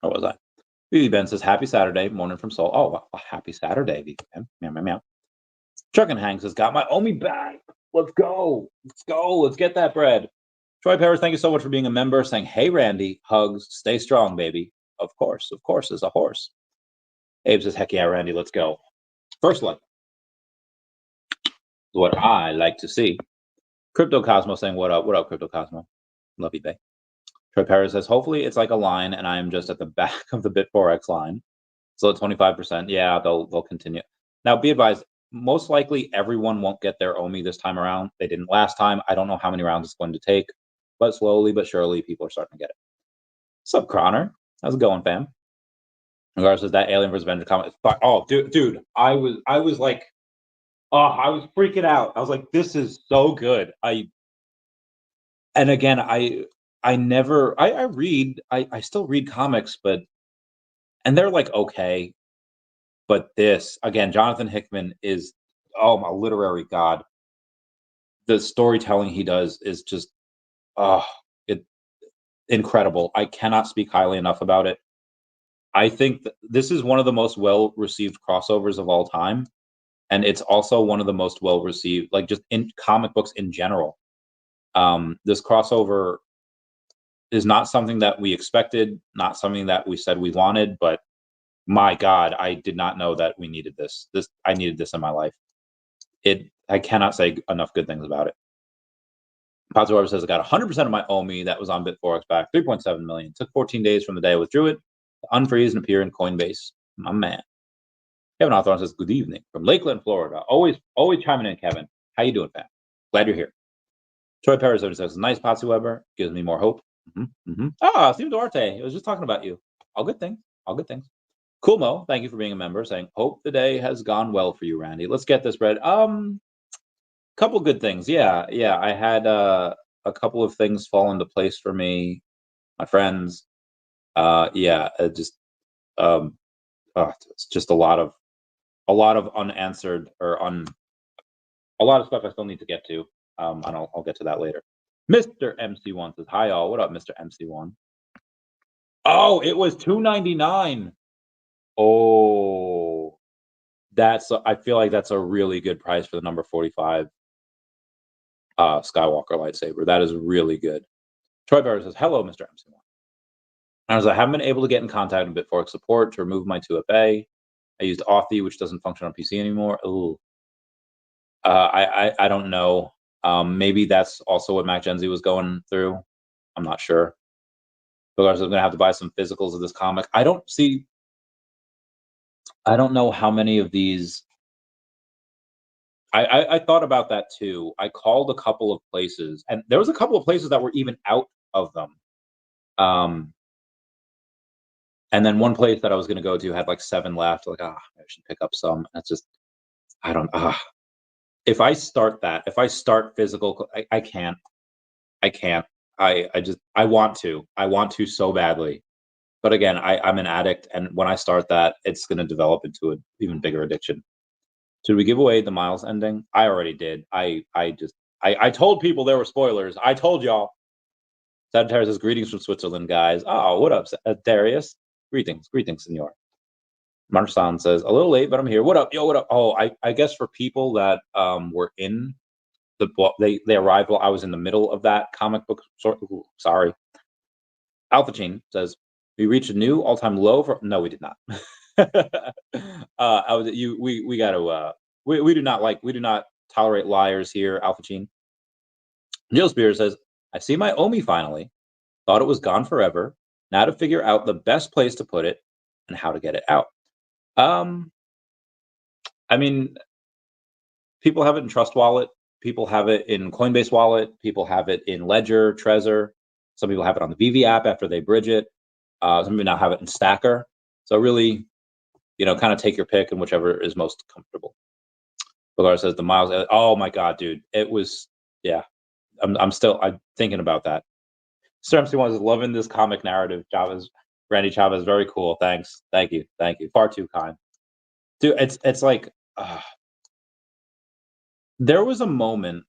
What was I? VeVe Ben says, happy Saturday, morning from Seoul. Oh, well, happy Saturday, VeVe Ben. Meow, meow, meow. Chuck and Hanks has got my OMI back. Let's go. Let's go. Let's get that bread. Troy Paris, thank you so much for being a member. Saying, hey, Randy, hugs, stay strong, baby. Of course, is a horse. Abe says, heck yeah, Randy, let's go. First like. What I like to see. Crypto Cosmo saying, what up, Crypto Cosmo? Love you, babe. Troy Paris says, hopefully it's like a line and I am just at the back of the Bitforex line. So at 25%, yeah, they'll continue. Now, be advised, most likely everyone won't get their OMI this time around. They didn't last time. I don't know how many rounds it's going to take, but slowly but surely people are starting to get it. What's up, Croner? How's it going, fam? Regards to that Alien vs. Avenger comment. Oh, dude, I was like, oh, I was freaking out. I was like, this is so good. And again, I still read comics, and they're like, okay. But this, again, Jonathan Hickman is, oh, my literary god. The storytelling he does is just, incredible. I cannot speak highly enough about it. I think this is one of the most well-received crossovers of all time. And it's also one of the most well-received, like just in comic books in general. This crossover is not something that we expected, not something that we said we wanted, but my God, I did not know that we needed this. I needed this in my life. I cannot say enough good things about it. Potts says I got 100% of my OMI that was on Bitforex back, 3.7 million. Took 14 days from the day I withdrew it to unfreeze and appear in Coinbase. My man. Kevin Hawthorne says, good evening from Lakeland, Florida. Always chiming in, Kevin. How you doing, fam? Glad you're here. Troy Perez says, nice, Potsy Weber. Gives me more hope. Steve Duarte. I was just talking about you. All good things. Cool Mo, thank you for being a member. Saying, hope the day has gone well for you, Randy. Let's get this bread. Couple good things. Yeah. I had a couple of things fall into place for me. My friends. It's just a lot of unanswered or a lot of stuff I still need to get to. And I'll get to that later. Mr. MC1 says, hi all. What up, Mr. MC1? Oh, it was $2.99. Oh, I feel like that's a really good price for the number 45 Skywalker lightsaber. That is really good. Troy Barrett says, hello, Mr. MC1. I haven't been able to get in contact with Bitforex support to remove my 2FA. I used Authy, which doesn't function on PC anymore. Ooh. I don't know. Maybe that's also what Mac Gen Z was going through. I'm not sure. Because I'm going to have to buy some physicals of this comic. I don't know how many of these. I thought about that too. I called a couple of places, and there was a couple of places that were even out of them. And then one place that I was going to go to had like 7 left. Like, I should pick up some. That's just, I don't. If I start physical, I can't. I want to so badly. But again, I'm an addict, and when I start that, it's going to develop into an even bigger addiction. Should we give away the Miles ending? I already did. I told people there were spoilers. I told y'all. Sagittarius says, greetings from Switzerland, guys. Oh, what up, Darius? Greetings, senor. Marsan says, a little late, but I'm here. What up? Yo, what up? Oh, I guess for people that were in the book, they arrived while I was in the middle of that comic book. Sorry. Alphachine says, we reached a new all-time low for. No, we did not. We got to. We do not tolerate liars here, Alphachine. Jill Spears says, I see my OMI finally. Thought it was gone forever. Now to figure out the best place to put it and how to get it out. I mean, people have it in Trust Wallet. People have it in Coinbase Wallet. People have it in Ledger, Trezor. Some people have it on the VeVe app after they bridge it. Some people now have it in Stacker. So really, kind of take your pick and whichever is most comfortable. Pilar says the Miles. Oh my God, dude! It was, yeah. I'm thinking about that. Sir MC1 is loving this comic narrative. Randy Chavez, very cool. Thanks. Thank you. Far too kind. Dude, it's like, There was a moment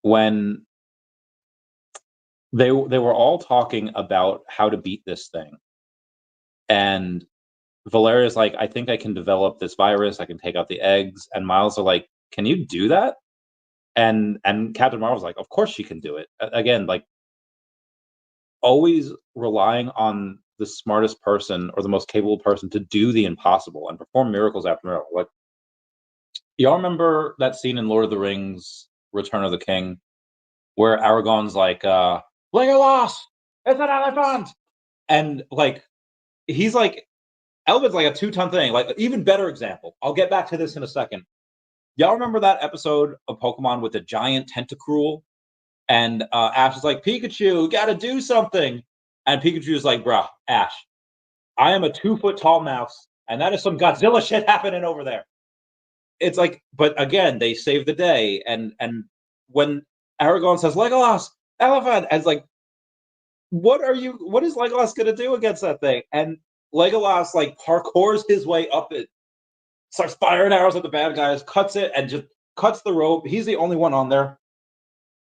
when they were all talking about how to beat this thing, and Valeria's like, I think I can develop this virus. I can take out the eggs. And Miles are like, can you do that? And Captain Marvel's like, of course she can do it. Again, like always relying on the smartest person or the most capable person to do the impossible and perform miracles after miracle. Like, y'all remember that scene in Lord of the Rings, Return of the King, where Aragorn's like, Legolas, it's an elephant, and like he's like, elephant's like a 2-ton thing. Like, even better example. I'll get back to this in a second. Y'all remember that episode of Pokemon with the giant Tentacruel? And Ash is like, Pikachu, gotta do something. And Pikachu's like, bruh, Ash, I am a 2-foot tall mouse, and that is some Godzilla shit happening over there. It's like, but again, they save the day. And when Aragorn says, Legolas, elephant, and it's like, what is Legolas gonna do against that thing? And Legolas like parkours his way up it, starts firing arrows at the bad guys, cuts it, and just cuts the rope. He's the only one on there.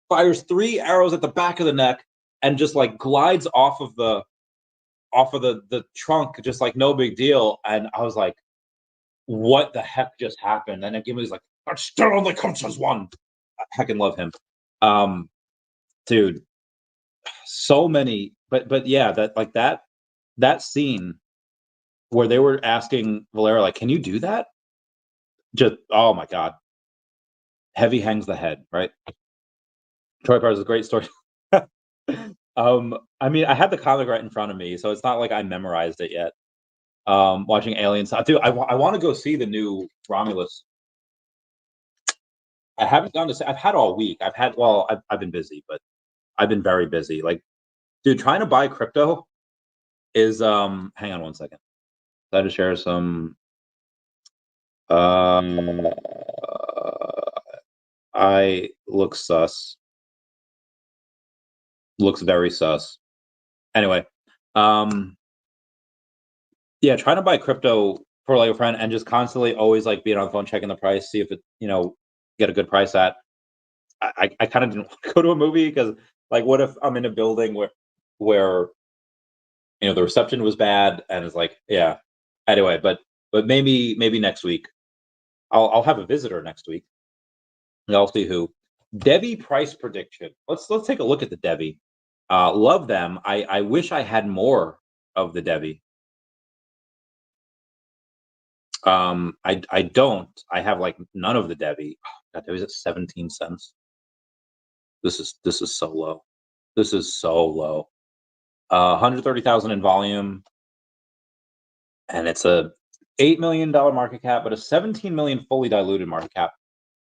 Fires 3 arrows at the back of the neck, and just like glides off of the trunk, just like no big deal. And I was like, what the heck just happened? And then Gimli's like, that still only counts as one. I heckin' love him. Dude, so many, but yeah, that scene where they were asking Valera, like, can you do that? Just, oh my God. Heavy hangs the head, right? Troy Parr is a great story. I mean, I had the comic right in front of me, so it's not like I memorized it yet. Watching Aliens, dude, I want to go see the new Romulus. I haven't gone to see. I've had all week. I've been busy, but I've been very busy. Like, dude, trying to buy crypto is hang on one second. I had to share some. I look sus. Looks very sus. Anyway, yeah, trying to buy crypto for like a friend and just constantly always like being on the phone checking the price, see if it, get a good price at. I kind of didn't want to go to a movie because like, what if I'm in a building where the reception was bad and it's like, yeah. Anyway, but maybe next week I'll have a visitor next week. And I'll see who. Devi price prediction. Let's take a look at the Devi. Love them. I wish I had more of the Devi. I don't. I have like none of the Devi. Oh, God, Devi's at 17 cents. This is so low. This is so low. 130,000 in volume, and it's a $8 million market cap, but a 17 million fully diluted market cap.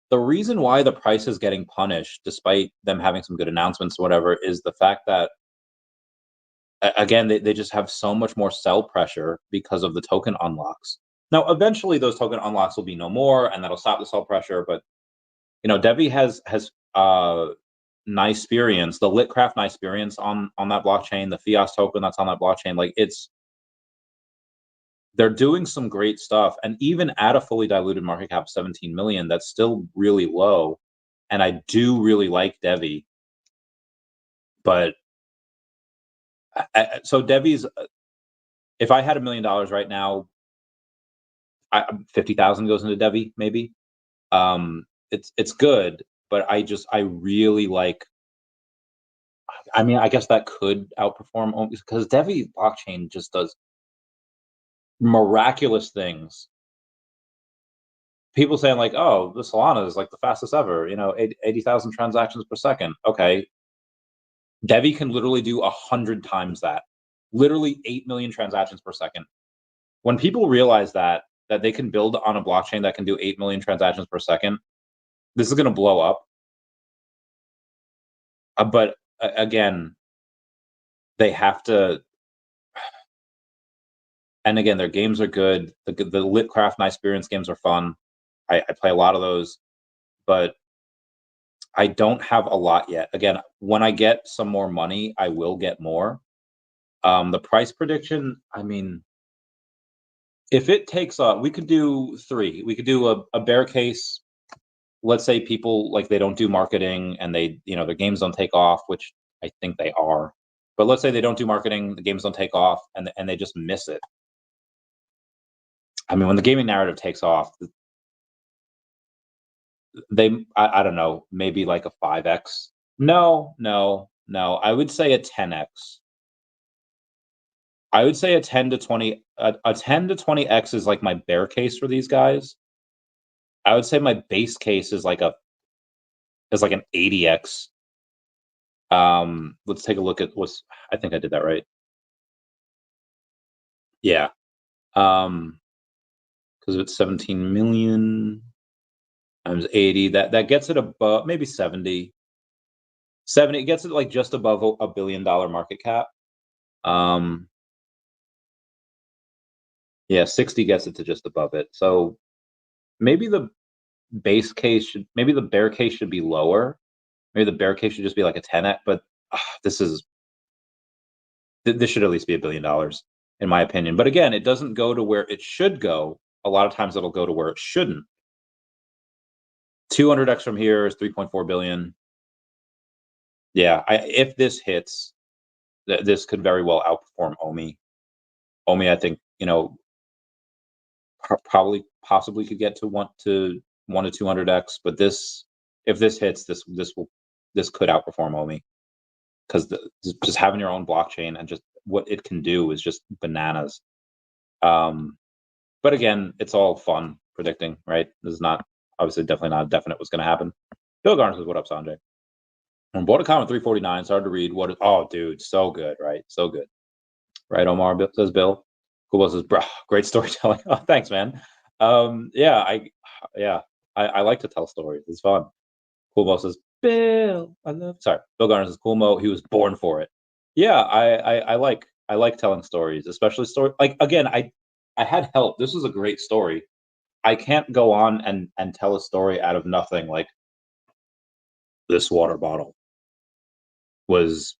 The reason why the price is getting punished, despite them having some good announcements or whatever, is the fact that again, they just have so much more sell pressure because of the token unlocks. Now, eventually, those token unlocks will be no more, and that'll stop the sell pressure. But Devi has nice experience, the Litcraft nice experience on that blockchain, the Fias token that's on that blockchain. Like they're doing some great stuff, and even at a fully diluted market cap 17 million, that's still really low. And I do really like Devi, but so Devi's. If I had $1 million right now, 50,000 goes into Devi, maybe. It's good, but I really like. I mean, I guess that could outperform because Devi blockchain just does miraculous things. People saying like, "Oh, the Solana is like the fastest ever," 80,000 transactions per second. Okay, Devi can literally do 100 times that, literally 8 million transactions per second. When people realize that they can build on a blockchain that can do 8 million transactions per second, this is going to blow up. But again, they have to. And again, their games are good. The Litcraft Nice Experience games are fun. I play a lot of those, but I don't have a lot yet. Again, when I get some more money, I will get more. The price prediction, I mean, if it takes we could do 3. We could do a bear case let's say people like they don't do marketing and their games don't take off, which I think they are. But let's say they don't do marketing, the games don't take off, and they just miss it. I mean, when the gaming narrative takes off, I don't know, maybe like a 5x. No, no, no. I would say a 10x. I would say a 10 to 20 a 10 to 20x is like my bear case for these guys. I would say my base case is like an 80x. Let's take a look at I think I did that right. Yeah. Because it's 17 million times 80, that gets it above maybe 70. 70, it gets it like just above a $1 billion market cap. Yeah, 60 gets it to just above it. So maybe the maybe the bear case should be lower. Maybe the bear case should just be like a 10x, but this should at least be $1 billion in my opinion. But again, it doesn't go to where it should go. A lot of times it'll go to where it shouldn't. 200x from here is 3.4 billion. Yeah, if this hits, this could very well outperform OMI. OMI, I think, probably possibly could get to 1 to 200x, but if this hits, this could outperform OMI, because just having your own blockchain and just what it can do is just bananas. But again, it's all fun predicting, right? This is not obviously definitely not definite what's going to happen. Bill Garner says, "What up, Sanjay?" When bought a comment 349, it's hard to read. Oh, dude, so good, right? So good, right? Omar says, Bill. Cool says, bro, great storytelling. Oh, thanks, man. Yeah, I like to tell stories. It's fun. Cool says, Bill, sorry. Bill Garner says, Cool Mo, he was born for it. Yeah, I like telling stories, especially like again, I had help. This was a great story. I can't go on and tell a story out of nothing like this water bottle was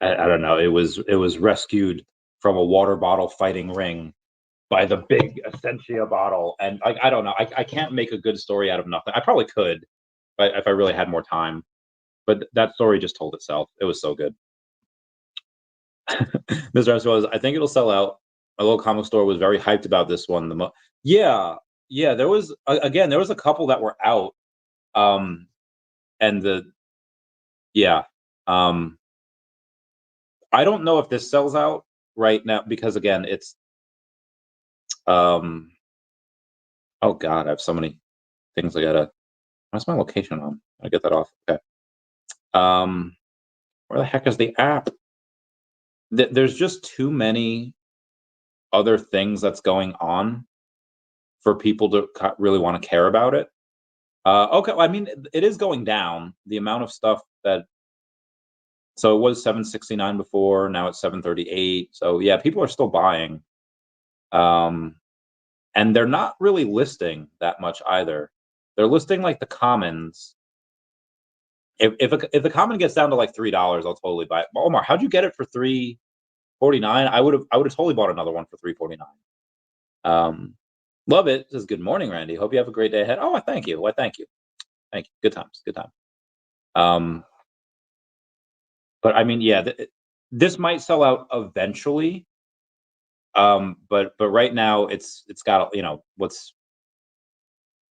I don't know, it was rescued from a water bottle fighting ring by the big Essentia bottle, and I don't know, I can't make a good story out of nothing. I probably could, if I really had more time, but that story just told itself. It was so good. Mr. Armstrong was, I think it'll sell out. My local comic store was very hyped about this one. Yeah, there was again, there was a couple that were out, and yeah, I don't know if this sells out right now because again, it's oh god, I have so many things I gotta. What's my location on? I get that off. Okay. Where the heck is the app? There's just too many other things that's going on for people to really want to care about it. Okay, well, I mean, it is going down. The amount of stuff that so it was 769 before, now it's 738. So yeah, people are still buying. And they're not really listing that much either. They're listing like the commons. If the common gets down to like $3, I'll totally buy it. Omar, how'd you get it for 349? I would have totally bought another one for 349. Love it. Says good morning, Randy. Hope you have a great day ahead. Oh, thank you. Thank you. Thank you. Good times. Good time. But I mean, yeah, this might sell out eventually. But right now it's got what's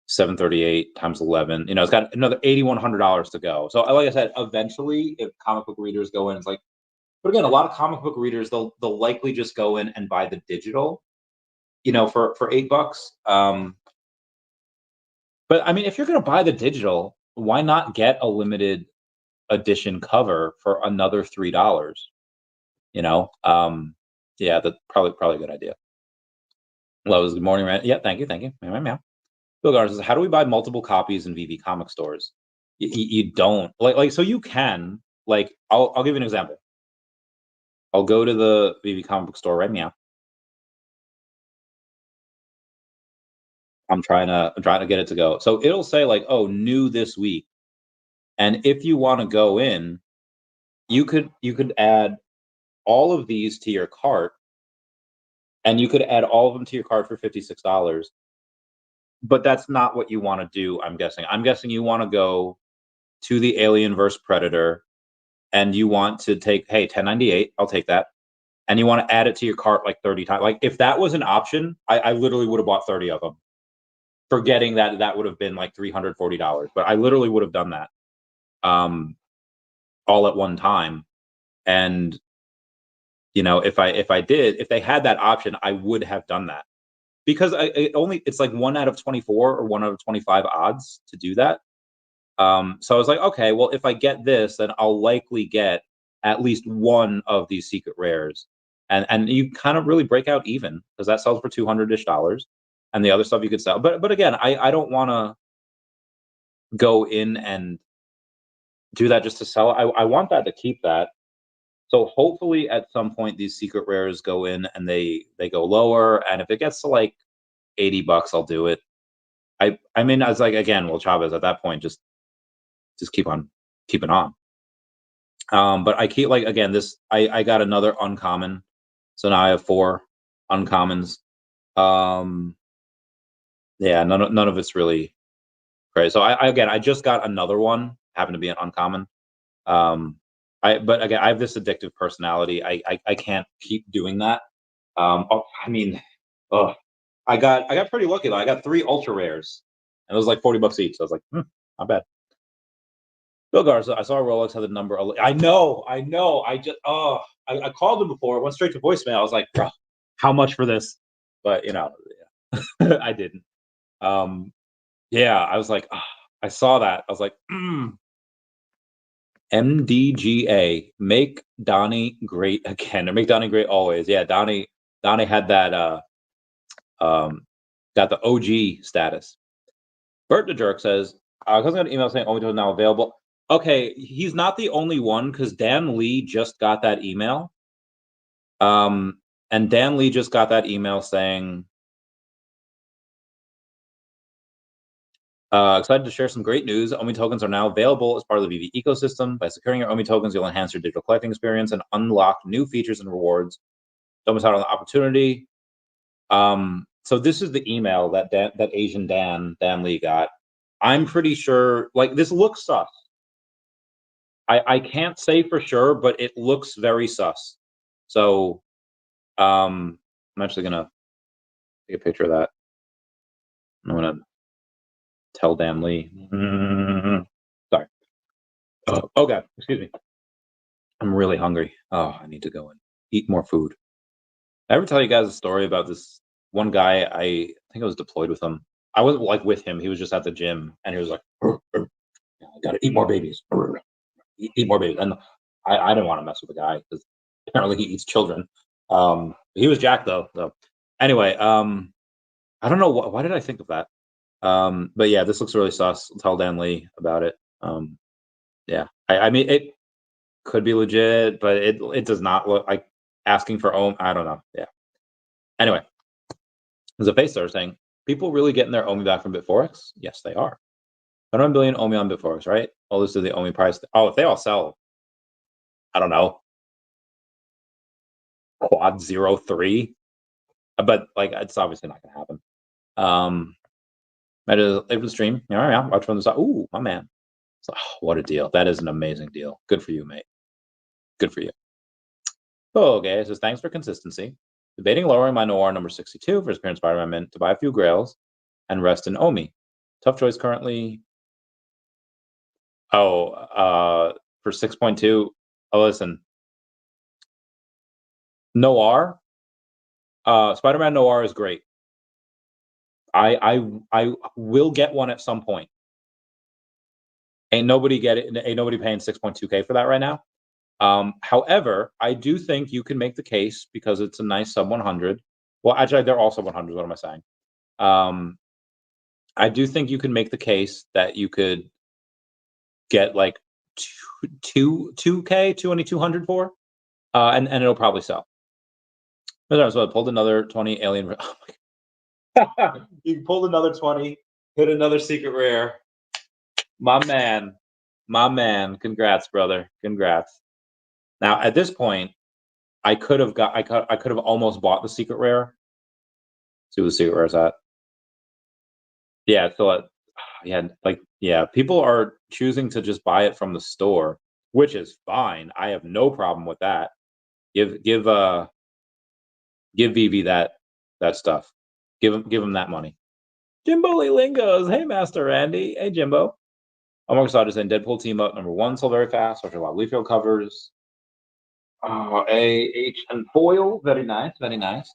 738 times 11. It's got another $8,100 to go. So like I said, eventually, if comic book readers go in, it's like, but again, a lot of comic book readers they'll likely just go in and buy the digital, for $8. But I mean, if you're going to buy the digital, why not get a limited edition cover for another $3? Yeah, that's probably a good idea. Lowe's, good morning, Rand. Yeah, thank you. Meow, meow. Bill Garza says, how do we buy multiple copies in VeVe Comic stores? You don't like so you can like I'll give you an example. I'll go to the VeVe Comic Book store right now. I'm trying to get it to go. So it'll say like, oh, new this week. And if you want to go in, you could add all of these to your cart, and you could add all of them to your cart for $56. but that's not what you want to do. I'm guessing you want to go to the Alien versus Predator, and you want to take, hey, 1098, I'll take that, and you want to add it to your cart like 30 times. Like if that was an option, I literally would have bought 30 of them, forgetting that would have been like $340. But I literally would have done that, all at one time. And if they had that option, I would have done that, because it's like 1 out of 24 or 1 out of 25 odds to do that. So I was like, okay, well, if I get this, then I'll likely get at least one of these secret rares, and you kind of really break out even, because that sells for $200-ish, and the other stuff you could sell. But again, I don't want to go in and do that just to sell. I want that to keep that. So hopefully at some point these secret rares go in and they go lower, and if it gets to like $80, I'll do it. I mean, I was like, again, well, Chavez, at that point, just keep on keeping on. But I keep, like, again, I got another uncommon, so now I have 4 uncommons. Yeah, none of it's really crazy. So I just got another one, happened to be an uncommon. But again, I have this addictive personality. I can't keep doing that. I mean, ugh. I got pretty lucky though. I got 3 ultra rares, and it was like $40 each. So I was like, not bad. Bill Garza, I saw Rolex had the number. I know. I called him before. It went straight to voicemail. I was like, bro, how much for this? But yeah, I didn't. Yeah, I was like, I saw that. I was like, MDGA, make Donny great again, or make Donny great always. Yeah, Donny had that. Got the OG status. Bert the Jerk says, I was going to email saying OMI is now available. Okay, he's not the only one, because Dan Lee just got that email. And Dan Lee just got that email saying, excited to share some great news. OMI tokens are now available as part of the VeVe ecosystem. By securing your OMI tokens, you'll enhance your digital collecting experience and unlock new features and rewards. Don't miss out on the opportunity. So this is the email that Asian Dan Lee got. I'm pretty sure, like, this looks sus. I can't say for sure, but it looks very sus. So I'm actually gonna take a picture of that. I'm gonna tell Dan Lee. Sorry. Oh, okay, excuse me. I'm really hungry. Oh, I need to go and eat more food. I ever tell you guys a story about this one guy? I think I was deployed with him. I wasn't like with him. He was just at the gym, and he was like, I gotta eat more babies. Eat more babies. And I didn't want to mess with the guy, because apparently he eats children. He was jacked though. So anyway, I don't know why did I think of that. But yeah, this looks really sus. I'll tell Dan Lee about it. Yeah, I mean, it could be legit, but it does not look like asking for I don't know. Yeah. Anyway, there's a face there saying, people really getting their OMI back from Bitforex? Yes, they are. 100 billion OMI on Bitforex, right? All this is the OMI price. Oh, if they all sell, I don't know, quad 03, but like, it's obviously not gonna happen. It was stream. Yeah, watch from the side. Ooh, my man. So, what a deal. That is an amazing deal. Good for you, mate. Good for you. Oh, okay. It says, thanks for consistency. Debating lowering my Noir number 62 for his current Spider-Man mint to buy a few grails and rest in OMI. Tough choice currently. For 6.2. Oh, listen. Noir. Spider-Man Noir is great. I will get one at some point. Ain't nobody paying 6.2K for that right now. However, I do think you can make the case, because it's a nice sub 100. Well, actually, they're all sub 100. What am I saying? I do think you can make the case that you could get like 2K, 200 for, and it'll probably sell. So I pulled another 20 alien. Oh my you pulled another 20, hit another secret rare. My man. Congrats, brother. Congrats. Now at this point, I could have almost bought the secret rare. See what the secret rare is at. Yeah, so yeah, like yeah, people are choosing to just buy it from the store, which is fine. I have no problem with that. Give VeVe that stuff. Give him that money. Jimbo Lee Lingos. Hey, Master Randy. Hey, Jimbo. I'm more excited saying Deadpool team up #1 sold very fast. After a lot of Leaf Field covers. AH and foil. Very nice. Very nice.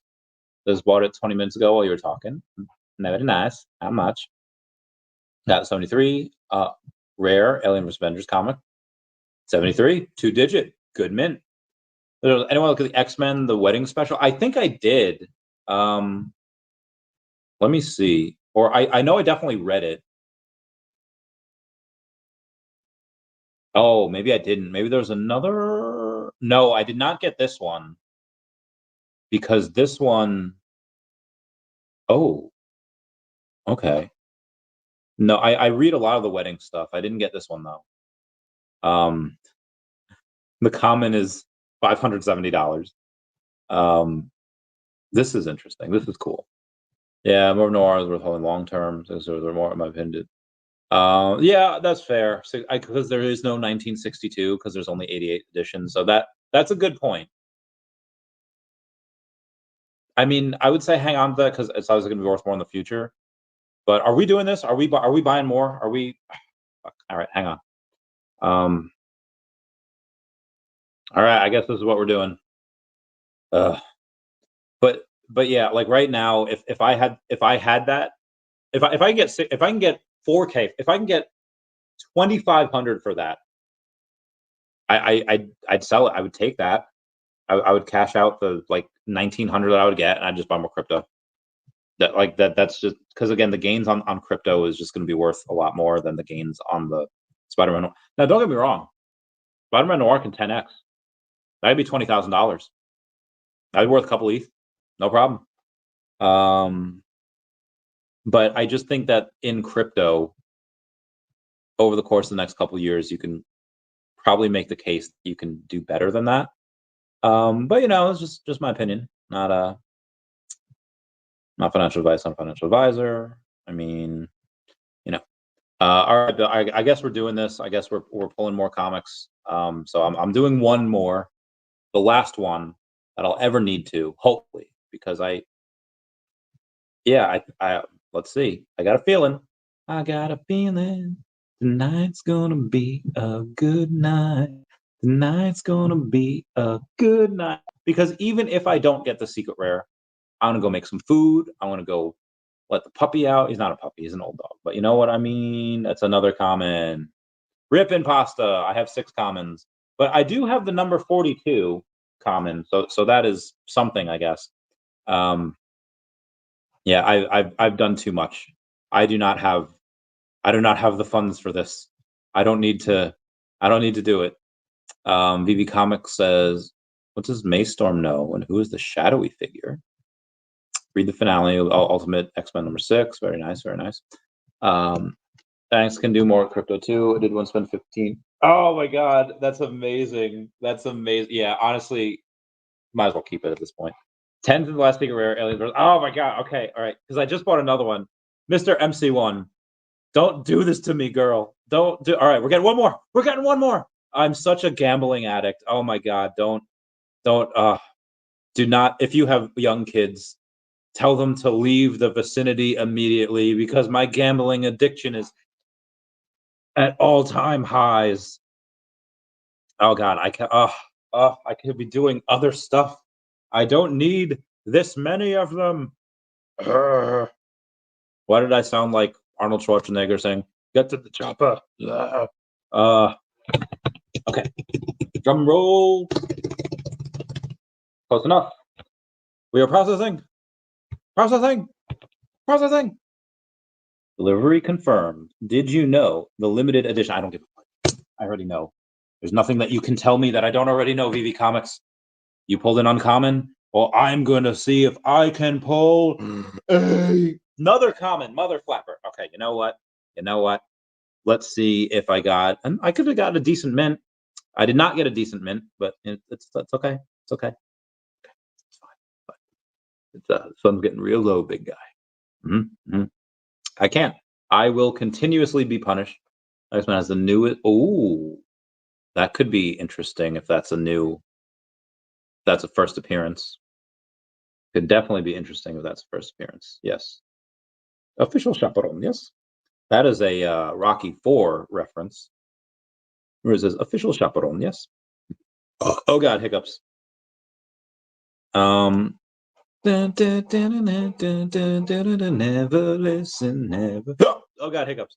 Just bought it 20 minutes ago while you were talking. Very nice. How much? Got 73. Rare Alien vs. Avengers comic. 73. 2-digit. Good mint. Anyone look at the X-Men, the wedding special? I think I did. Let me see. Or I know I definitely read it. Oh, maybe I didn't. Maybe there's another. No, I did not get this one. Because this one. Oh, okay. No, I read a lot of the wedding stuff. I didn't get this one though. The common is $570. This is interesting. This is cool. Yeah, more noir is worth holding long term. So there more in my opinion. Yeah, that's fair. Because there is no 1962 because there's only 88 editions. So that's a good point. I mean, I would say hang on to that because it's obviously going to be worth more in the future. But are we doing this? Are we buying more? Are we? All right, hang on. All right, I guess this is what we're doing. But yeah, like right now, if I had that, if I can get 4K, if I can get 2,500 for that, I'd sell it. I would take that. I would cash out the like 1,900 that I would get, and I'd just buy more crypto. That's just because again, the gains on crypto is just going to be worth a lot more than the gains on the Spider-Man. Now, don't get me wrong, Spider-Man Noir can 10x. That'd be $20,000. That'd be worth a couple ETH, no problem. But I just think that in crypto, over the course of the next couple of years, you can probably make the case that you can do better than that. But it's just my opinion, not financial advice on a financial advisor. I mean, all right, I guess we're doing this. I guess we're pulling more comics. So I'm doing one more, the last one that I'll ever need to, hopefully, because I let's see. I got a feeling. Tonight's gonna be a good night. Tonight's gonna be a good night. Because even if I don't get the secret rare, I'm gonna go make some food. I want to go let the puppy out. He's not a puppy, he's an old dog. But you know what I mean? That's another common. Rip pasta. I have 6 commons. But I do have the number 42 common. So that is something, I guess. Yeah, I've done too much. I do not have the funds for this. I don't need to do it. VeVe Comics says, what does Maystorm know and who is the shadowy figure? Read the finale, Ultimate X-Men #6. Very nice, very nice. Thanks, can do more crypto too. I did one spend 15. Oh my god, that's amazing. That's amazing. Yeah, honestly, might as well keep it at this point. 10 to the last secret rare alien. Oh my god. Okay, all right. Because I just bought another one. Mr. MC1. Don't do this to me, girl. Don't do. All right, we're getting one more. We're getting one more. I'm such a gambling addict. Oh my god. Don't. Do not. If you have young kids, tell them to leave the vicinity immediately because my gambling addiction is at all-time highs. Oh god, I can. I could be doing other stuff. I don't need this many of them. Why did I sound like Arnold Schwarzenegger saying, "Get to the chopper"? Okay. Drum roll. Close enough. We are processing. Processing. Processing. Delivery confirmed. Did you know the limited edition? I don't give a fuck. I already know. There's nothing that you can tell me that I don't already know, VeVe Comics. You pulled an uncommon? Well, I'm going to see if I can pull another common, mother flapper. Okay, you know what? Let's see if I got, and I could have got a decent mint. I did not get a decent mint, but it's okay. It's okay. It's fine. It's sun's getting real low, big guy. I can't. I will continuously be punished. X-Men has the new. Oh, that could be interesting if that's a new. That's a first appearance. Could definitely be interesting if that's a first appearance. Yes. Official chaperone. Yes. That is a Rocky 4 reference. Where it says official chaperone. Yes. Oh God, hiccups. Never listen, never. Oh God, hiccups.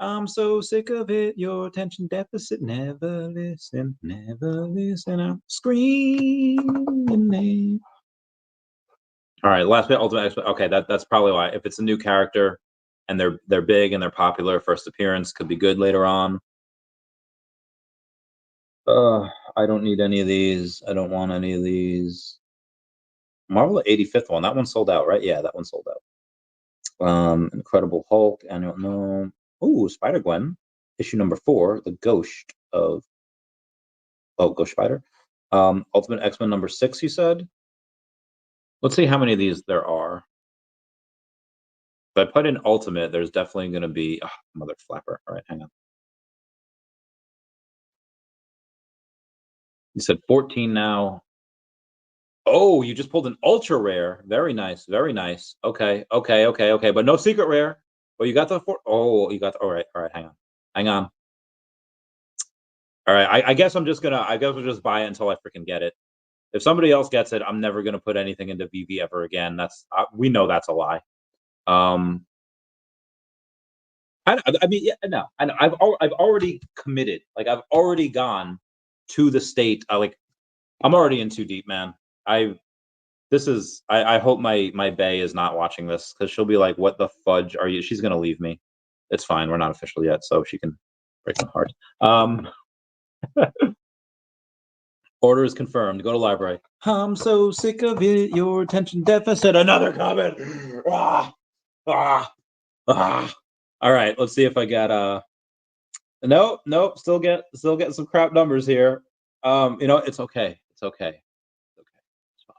I'm so sick of it. Your attention deficit. Never listen, never listen. I'm screaming. All right, last bit, ultimate. Okay, that's probably why. If it's a new character and they're big and they're popular, first appearance could be good later on. I don't need any of these. I don't want any of these. Marvel 85th one. That one sold out, right? Yeah, that one sold out. Incredible Hulk. I don't know. Ooh, Spider Gwen, issue number 4, the Ghost of Ghost Spider. Ultimate X-Men number 6. You said. Let's see how many of these there are. If I put in Ultimate, there's definitely going to be mother flapper. All right, hang on. You said 14 now. Oh, you just pulled an ultra rare. Very nice. Very nice. Okay. But no secret rare. Oh, you got the four. Oh, you got. All right. Hang on. All right. I guess I'm just gonna. I guess we'll just buy it until I freaking get it. If somebody else gets it, I'm never gonna put anything into VeVe ever again. That's we know that's a lie. I mean, yeah, no, I know. I've already committed. Like I've already gone to the state. I'm already in too deep, man. I hope my bae is not watching this because she'll be like, "What the fudge are you?" She's gonna leave me. It's fine. We're not official yet, so she can break my heart. Order is confirmed. Go to library. I'm so sick of it. Your attention deficit. Another comment. All right. Let's see if I got Nope. Still get some crap numbers here. It's okay. It's okay. It's fine.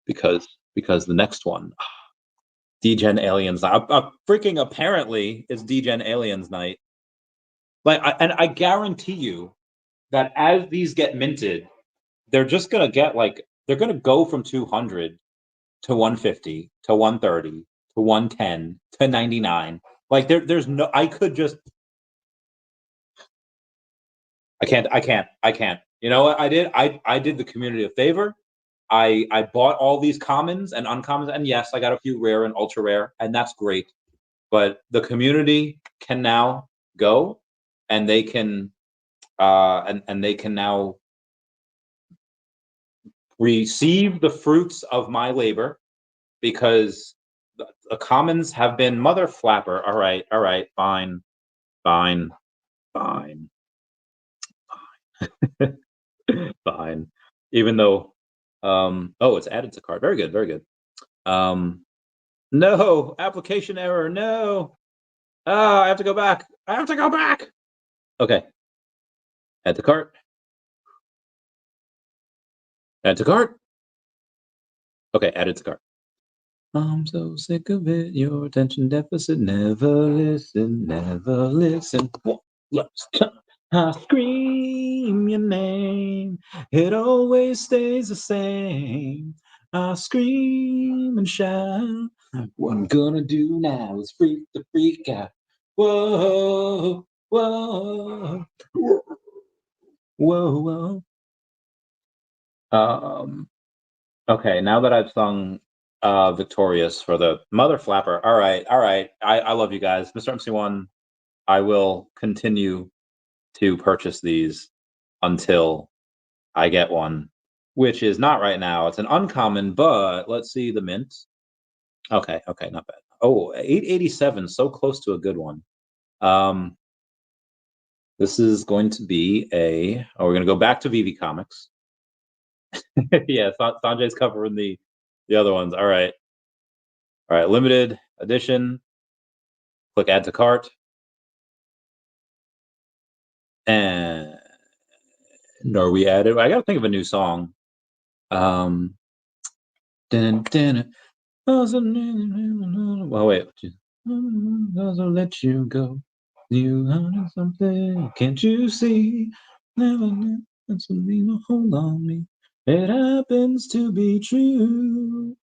It's fine. Because the next one, Degen Aliens. Freaking apparently it's Degen Aliens night. And I guarantee you that as these get minted, they're just gonna get they're gonna go from 200 to 150 to 130 to 110 to 99. Like there's no. I can't. You know what I did? I did the community a favor. I bought all these commons and uncommons, and yes, I got a few rare and ultra rare, and that's great. But the community can now go, and they can and they can now receive the fruits of my labor because the commons have been mother flapper. All right, fine, fine, fine, fine. Even though, it's added to cart. Very good, very good. No application error. No. I have to go back. Okay. Add to cart. Add to cart. Okay, added to cart. I'm so sick of it. Your attention deficit. Never listen. Never listen. I scream your name. It always stays the same. I scream and shout. What I'm gonna do now is freak the freak out. Whoa, whoa, whoa. Okay, now that I've sung Victorious for the Mother Flapper. All right. I love you guys. Mr. MC1, I will continue to purchase these until I get one, which is not right now. It's an uncommon, but let's see the mint. Okay, not bad. Oh, 887, so close to a good one. This is going to be we're going to go back to VeVe Comics. Yeah, Sanjay's covering the other ones. All right, limited edition. Click add to cart. And are we added? I got to think of a new song. Well, wait. I'll let you go. You wanted something, can't you see? Never knew that's something to hold on me. It happens to be true.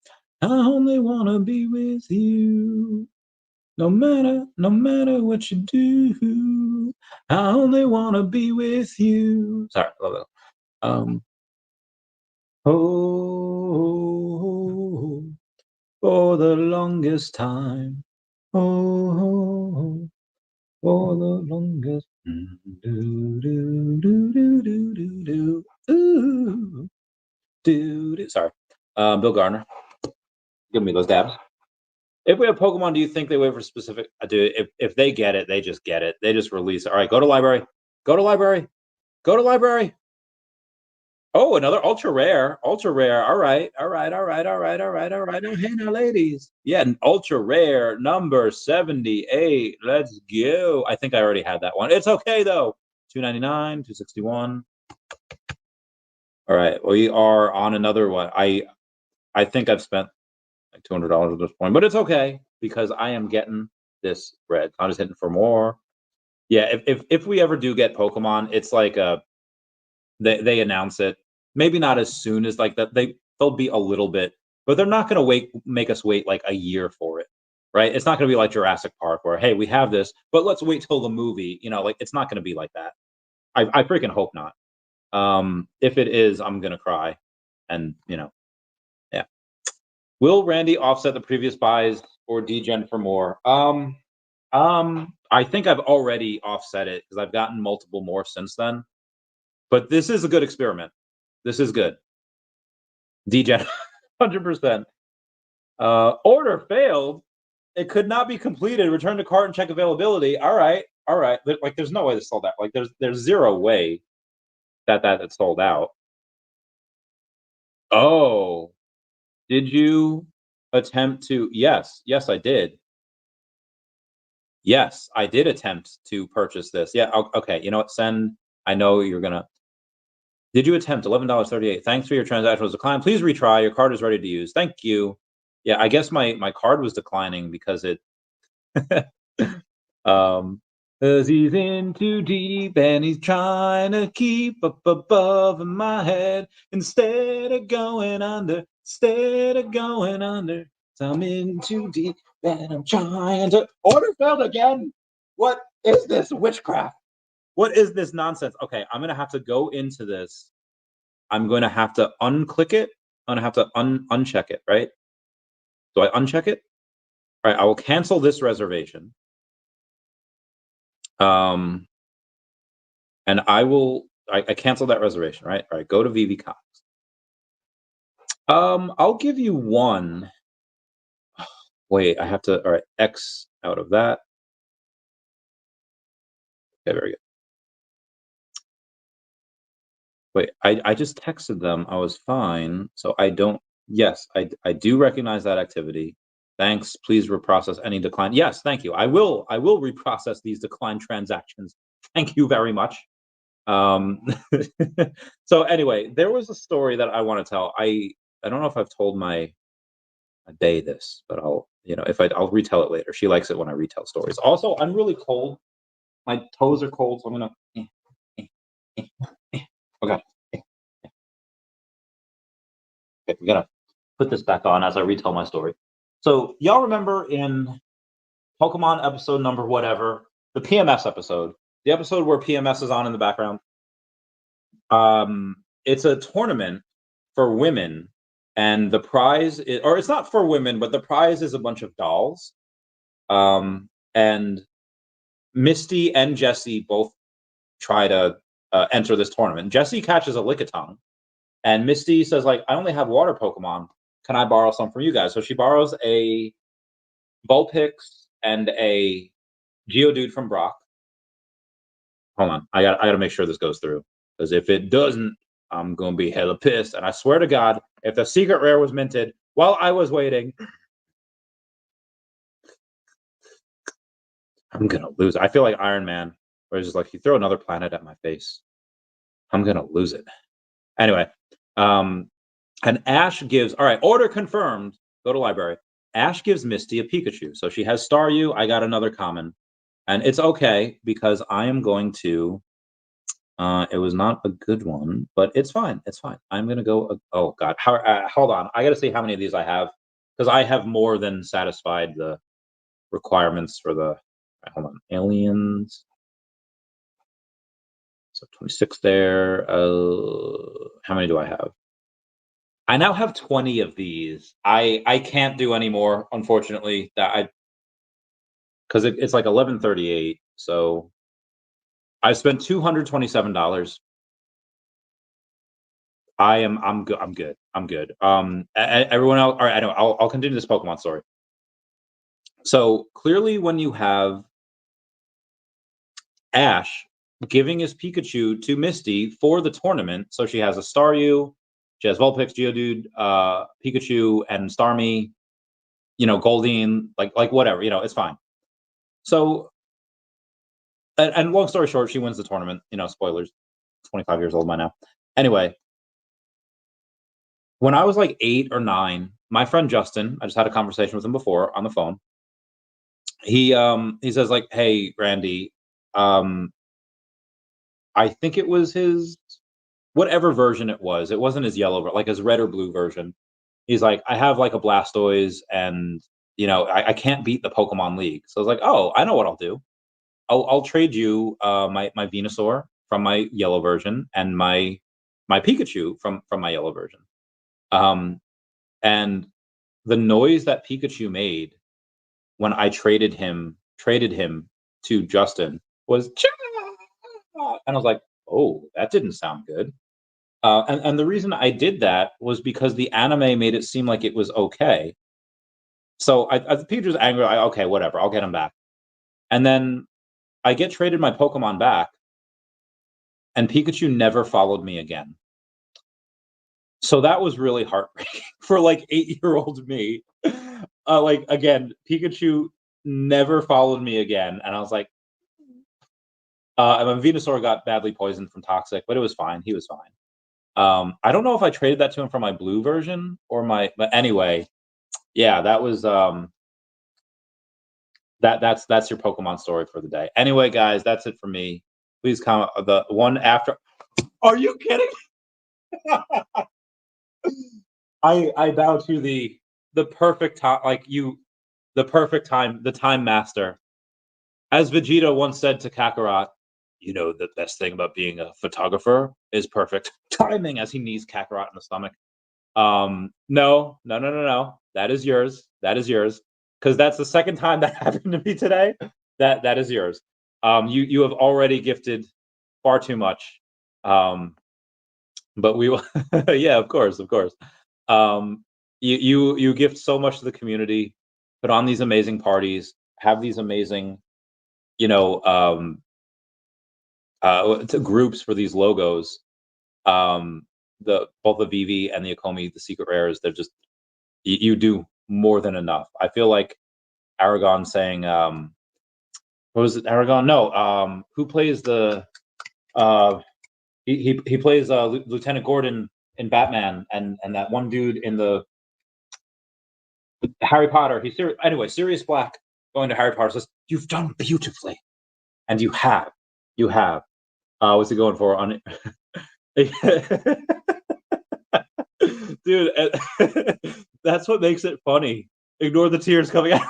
I only wanna be with you. No matter what you do. I only wanna be with you. Sorry, love it. Oh, for the longest time. Oh, for the longest. Do, do, do, do, do, do, do. Ooh, do, do. Sorry. Bill Gardner, give me those dabs. If we have Pokemon, do you think they wait for specific? Do if they get it, they just get it. They just release it. All right, go to library. Go to library. Go to library. Oh, another ultra rare. Ultra rare. All right. All right. All right. All right. All right. All right. Oh, hey now, ladies. Yeah, an ultra rare number 78. Let's go. I think I already had that one. It's okay though. 299, 261. All right. We are on another one. I think I've spent like $200 at this point, but it's okay because I am getting this bread. I'm just hitting for more. Yeah, if we ever do get Pokemon, it's like they announce it. Maybe not as soon as like that. They'll be a little bit, but they're not going to make us wait like a year for it, right? It's not going to be like Jurassic Park where hey, we have this, but let's wait till the movie. Like it's not going to be like that. I freaking hope not. If it is, I'm gonna cry, and yeah. Will Randy offset the previous buys or degen for more? I think I've already offset it because I've gotten multiple more since then. But this is a good experiment. This is good. Degen, 100%. Order failed. It could not be completed. Return to cart and check availability. All right, all right. Like, there's no way this sold out. Like, there's zero way that it's sold out. Oh, did you attempt to? Yes, I did. Yes, I did attempt to purchase this. Yeah. Okay. You know what? Send. I know you're gonna. Did you attempt $11.38? Thanks for your transaction was declined. Please retry. Your card is ready to use. Thank you. Yeah, I guess my card was declining because it um cause he's in too deep and he's trying to keep up above my head instead of going under. So I'm in too deep and I'm trying to order failed again. What is this witchcraft? What is this nonsense? Okay, I'm gonna have to go into this. I'm going to have to unclick it. I'm gonna have to uncheck it, right? Do I uncheck it? All right, I will cancel this reservation. And I cancel that reservation, right? All right, go to VeVe Comics. I'll give you one. Wait, I have to, all right, X out of that. Okay, very good. Wait, I just texted them. I was fine. So I don't, yes, I do recognize that activity. Thanks. Please reprocess any decline. Yes, thank you. I will reprocess these declined transactions. Thank you very much. So anyway, there was a story that I want to tell. I don't know if I've told my Bay this, but I'll retell it later. She likes it when I retell stories. Also, I'm really cold. My toes are cold, so I'm gonna. Okay. Okay, we gotta put this back on as I retell my story. So y'all remember in Pokemon episode number whatever, the PMS episode, the episode where PMS is on in the background. It's a tournament for women, and the prize is, or it's not for women, but the prize is a bunch of dolls. And Misty and Jessie both try to enter this tournament. Jessie catches a Lickitung, and Misty says, like, I only have water Pokemon. Can I borrow some from you guys? So she borrows a Vulpix and a Geodude from Brock. Hold on, I got to make sure this goes through, because if it doesn't, I'm gonna be hella pissed. And I swear to God, if the secret rare was minted while I was waiting, I'm gonna lose. I feel like Iron Man, where it's just like, you throw another planet at my face, I'm gonna lose it. Anyway, and Ash gives, all right, order confirmed. Go to library. Ash gives Misty a Pikachu. So she has Staryu. I got another common. And it's okay because I am going to. It was not a good one, but it's fine. It's fine. I'm gonna go. Oh God, hold on. I got to see how many of these I have because I have more than satisfied the requirements for the. Hold on, aliens. So 26 there. How many do I have? I now have 20 of these. I can't do any more, unfortunately. Because it's like 11:38. So I spent $227. I'm good. I'm good. I'm good. Everyone else. All right. I know. I'll continue this Pokemon story. So clearly, when you have Ash giving his Pikachu to Misty for the tournament, so she has a Staryu, she has Vulpix, Geodude, Pikachu, and Starmie. Goldeen, like whatever. It's fine. So, and long story short, she wins the tournament. Spoilers. 25 years old by now. Anyway, when I was like 8 or 9, my friend Justin, I just had a conversation with him before on the phone. He says like, "Hey, Randy, I think it was his whatever version it was. It wasn't his yellow, like his red or blue version. He's like, I have like a Blastoise, and I can't beat the Pokemon League. So I was like, oh, I know what I'll do. I'll trade you my Venusaur from my yellow version and my Pikachu from my yellow version. And the noise that Pikachu made when I traded him to Justin was and I was like, oh, that didn't sound good. And the reason I did that was because the anime made it seem like it was okay. So Pikachu's angry. Okay, whatever. I'll get him back. And then I get traded my Pokemon back, and Pikachu never followed me again. So that was really heartbreaking for like 8-year-old me. Like again, Pikachu never followed me again, and I was like, and my Venusaur got badly poisoned from toxic, but it was fine. He was fine. I don't know if I traded that to him for my blue version or but anyway, yeah, that was that's your Pokemon story for the day. Anyway, guys, that's it for me. Please comment the one after. Are you kidding? I bow to the perfect time, like the perfect time, the time master. As Vegeta once said to Kakarot, the best thing about being a photographer is perfect timing, as he knees Kakarot in the stomach. No. That is yours. That is yours. Because that's the second time that happened to me today. That is yours. You have already gifted far too much. But we will. Yeah, of course, of course. You gift so much to the community. Put on these amazing parties. Have these amazing, you know, groups for these logos. Both the VeVe and the Ecomi, the secret rares, they're just you do more than enough. I feel like Aragon saying, what was it? Aragon? No, who plays the he plays Lieutenant Gordon in Batman, and that one dude in the Harry Potter. Anyway, Sirius Black going to Harry Potter says, "You've done beautifully," and you have. What's he going for on it? Dude, that's what makes it funny. Ignore the tears coming out.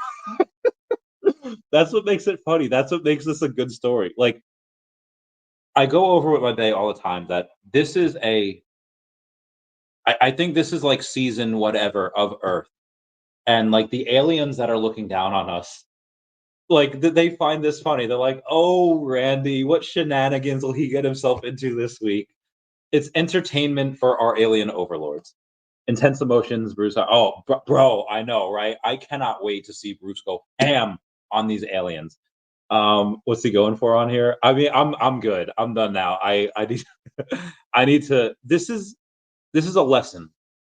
That's what makes it funny. That's what makes this a good story. Like, I go over with my bae all the time that this is I think this is like season whatever of Earth. And like the aliens that are looking down on us, like they find this funny. They're like, oh, Randy, what shenanigans will he get himself into this week? It's entertainment for our alien overlords. Intense emotions, Bruce. Oh, bro, I know, right? I cannot wait to see Bruce go ham on these aliens. What's he going for on here? I mean, I'm good. I'm done now. I need I need to. This is a lesson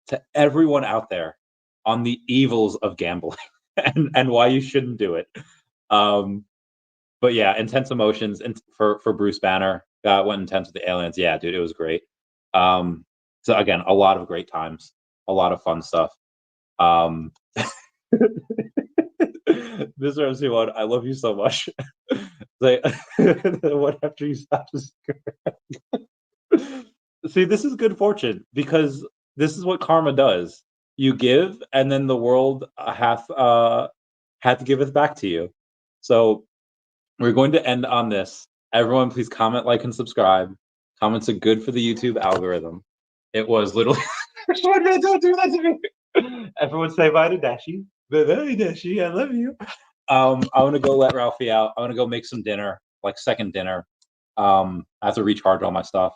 to everyone out there on the evils of gambling and why you shouldn't do it. Um, but yeah, intense emotions and for Bruce Banner. Went intense with the aliens. Yeah, dude, it was great. So again, a lot of great times, a lot of fun stuff. Um, Mr. MC1, I love you so much. Like, what after you stop this? See, this is good fortune because this is what karma does. You give, and then the world hath giveth back to you. So we're going to end on this. Everyone, please comment, like, and subscribe. Comments are good for the YouTube algorithm. It was literally. Don't do that to me. Everyone say bye to Dashi. Bye bye, Dashi. I love you. I want to go let Ralphie out. I want to go make some dinner, like second dinner. I have to recharge all my stuff.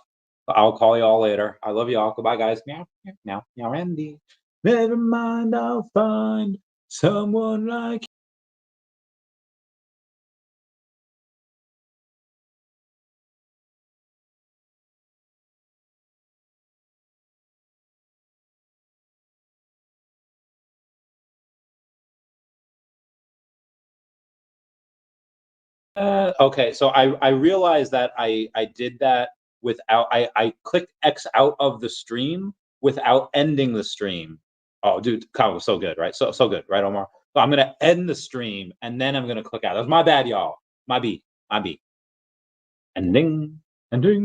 I'll call y'all later. I love y'all. Goodbye, guys. Meow, meow, meow, Randy. Never mind, I'll find someone like okay, so I realized that I did that without I clicked X out of the stream without ending the stream. Oh, dude, Kyle was so good, right? So good, right, Omar? So I'm gonna end the stream and then I'm gonna click out. That's my bad, y'all. My B, my B. Ending, ending.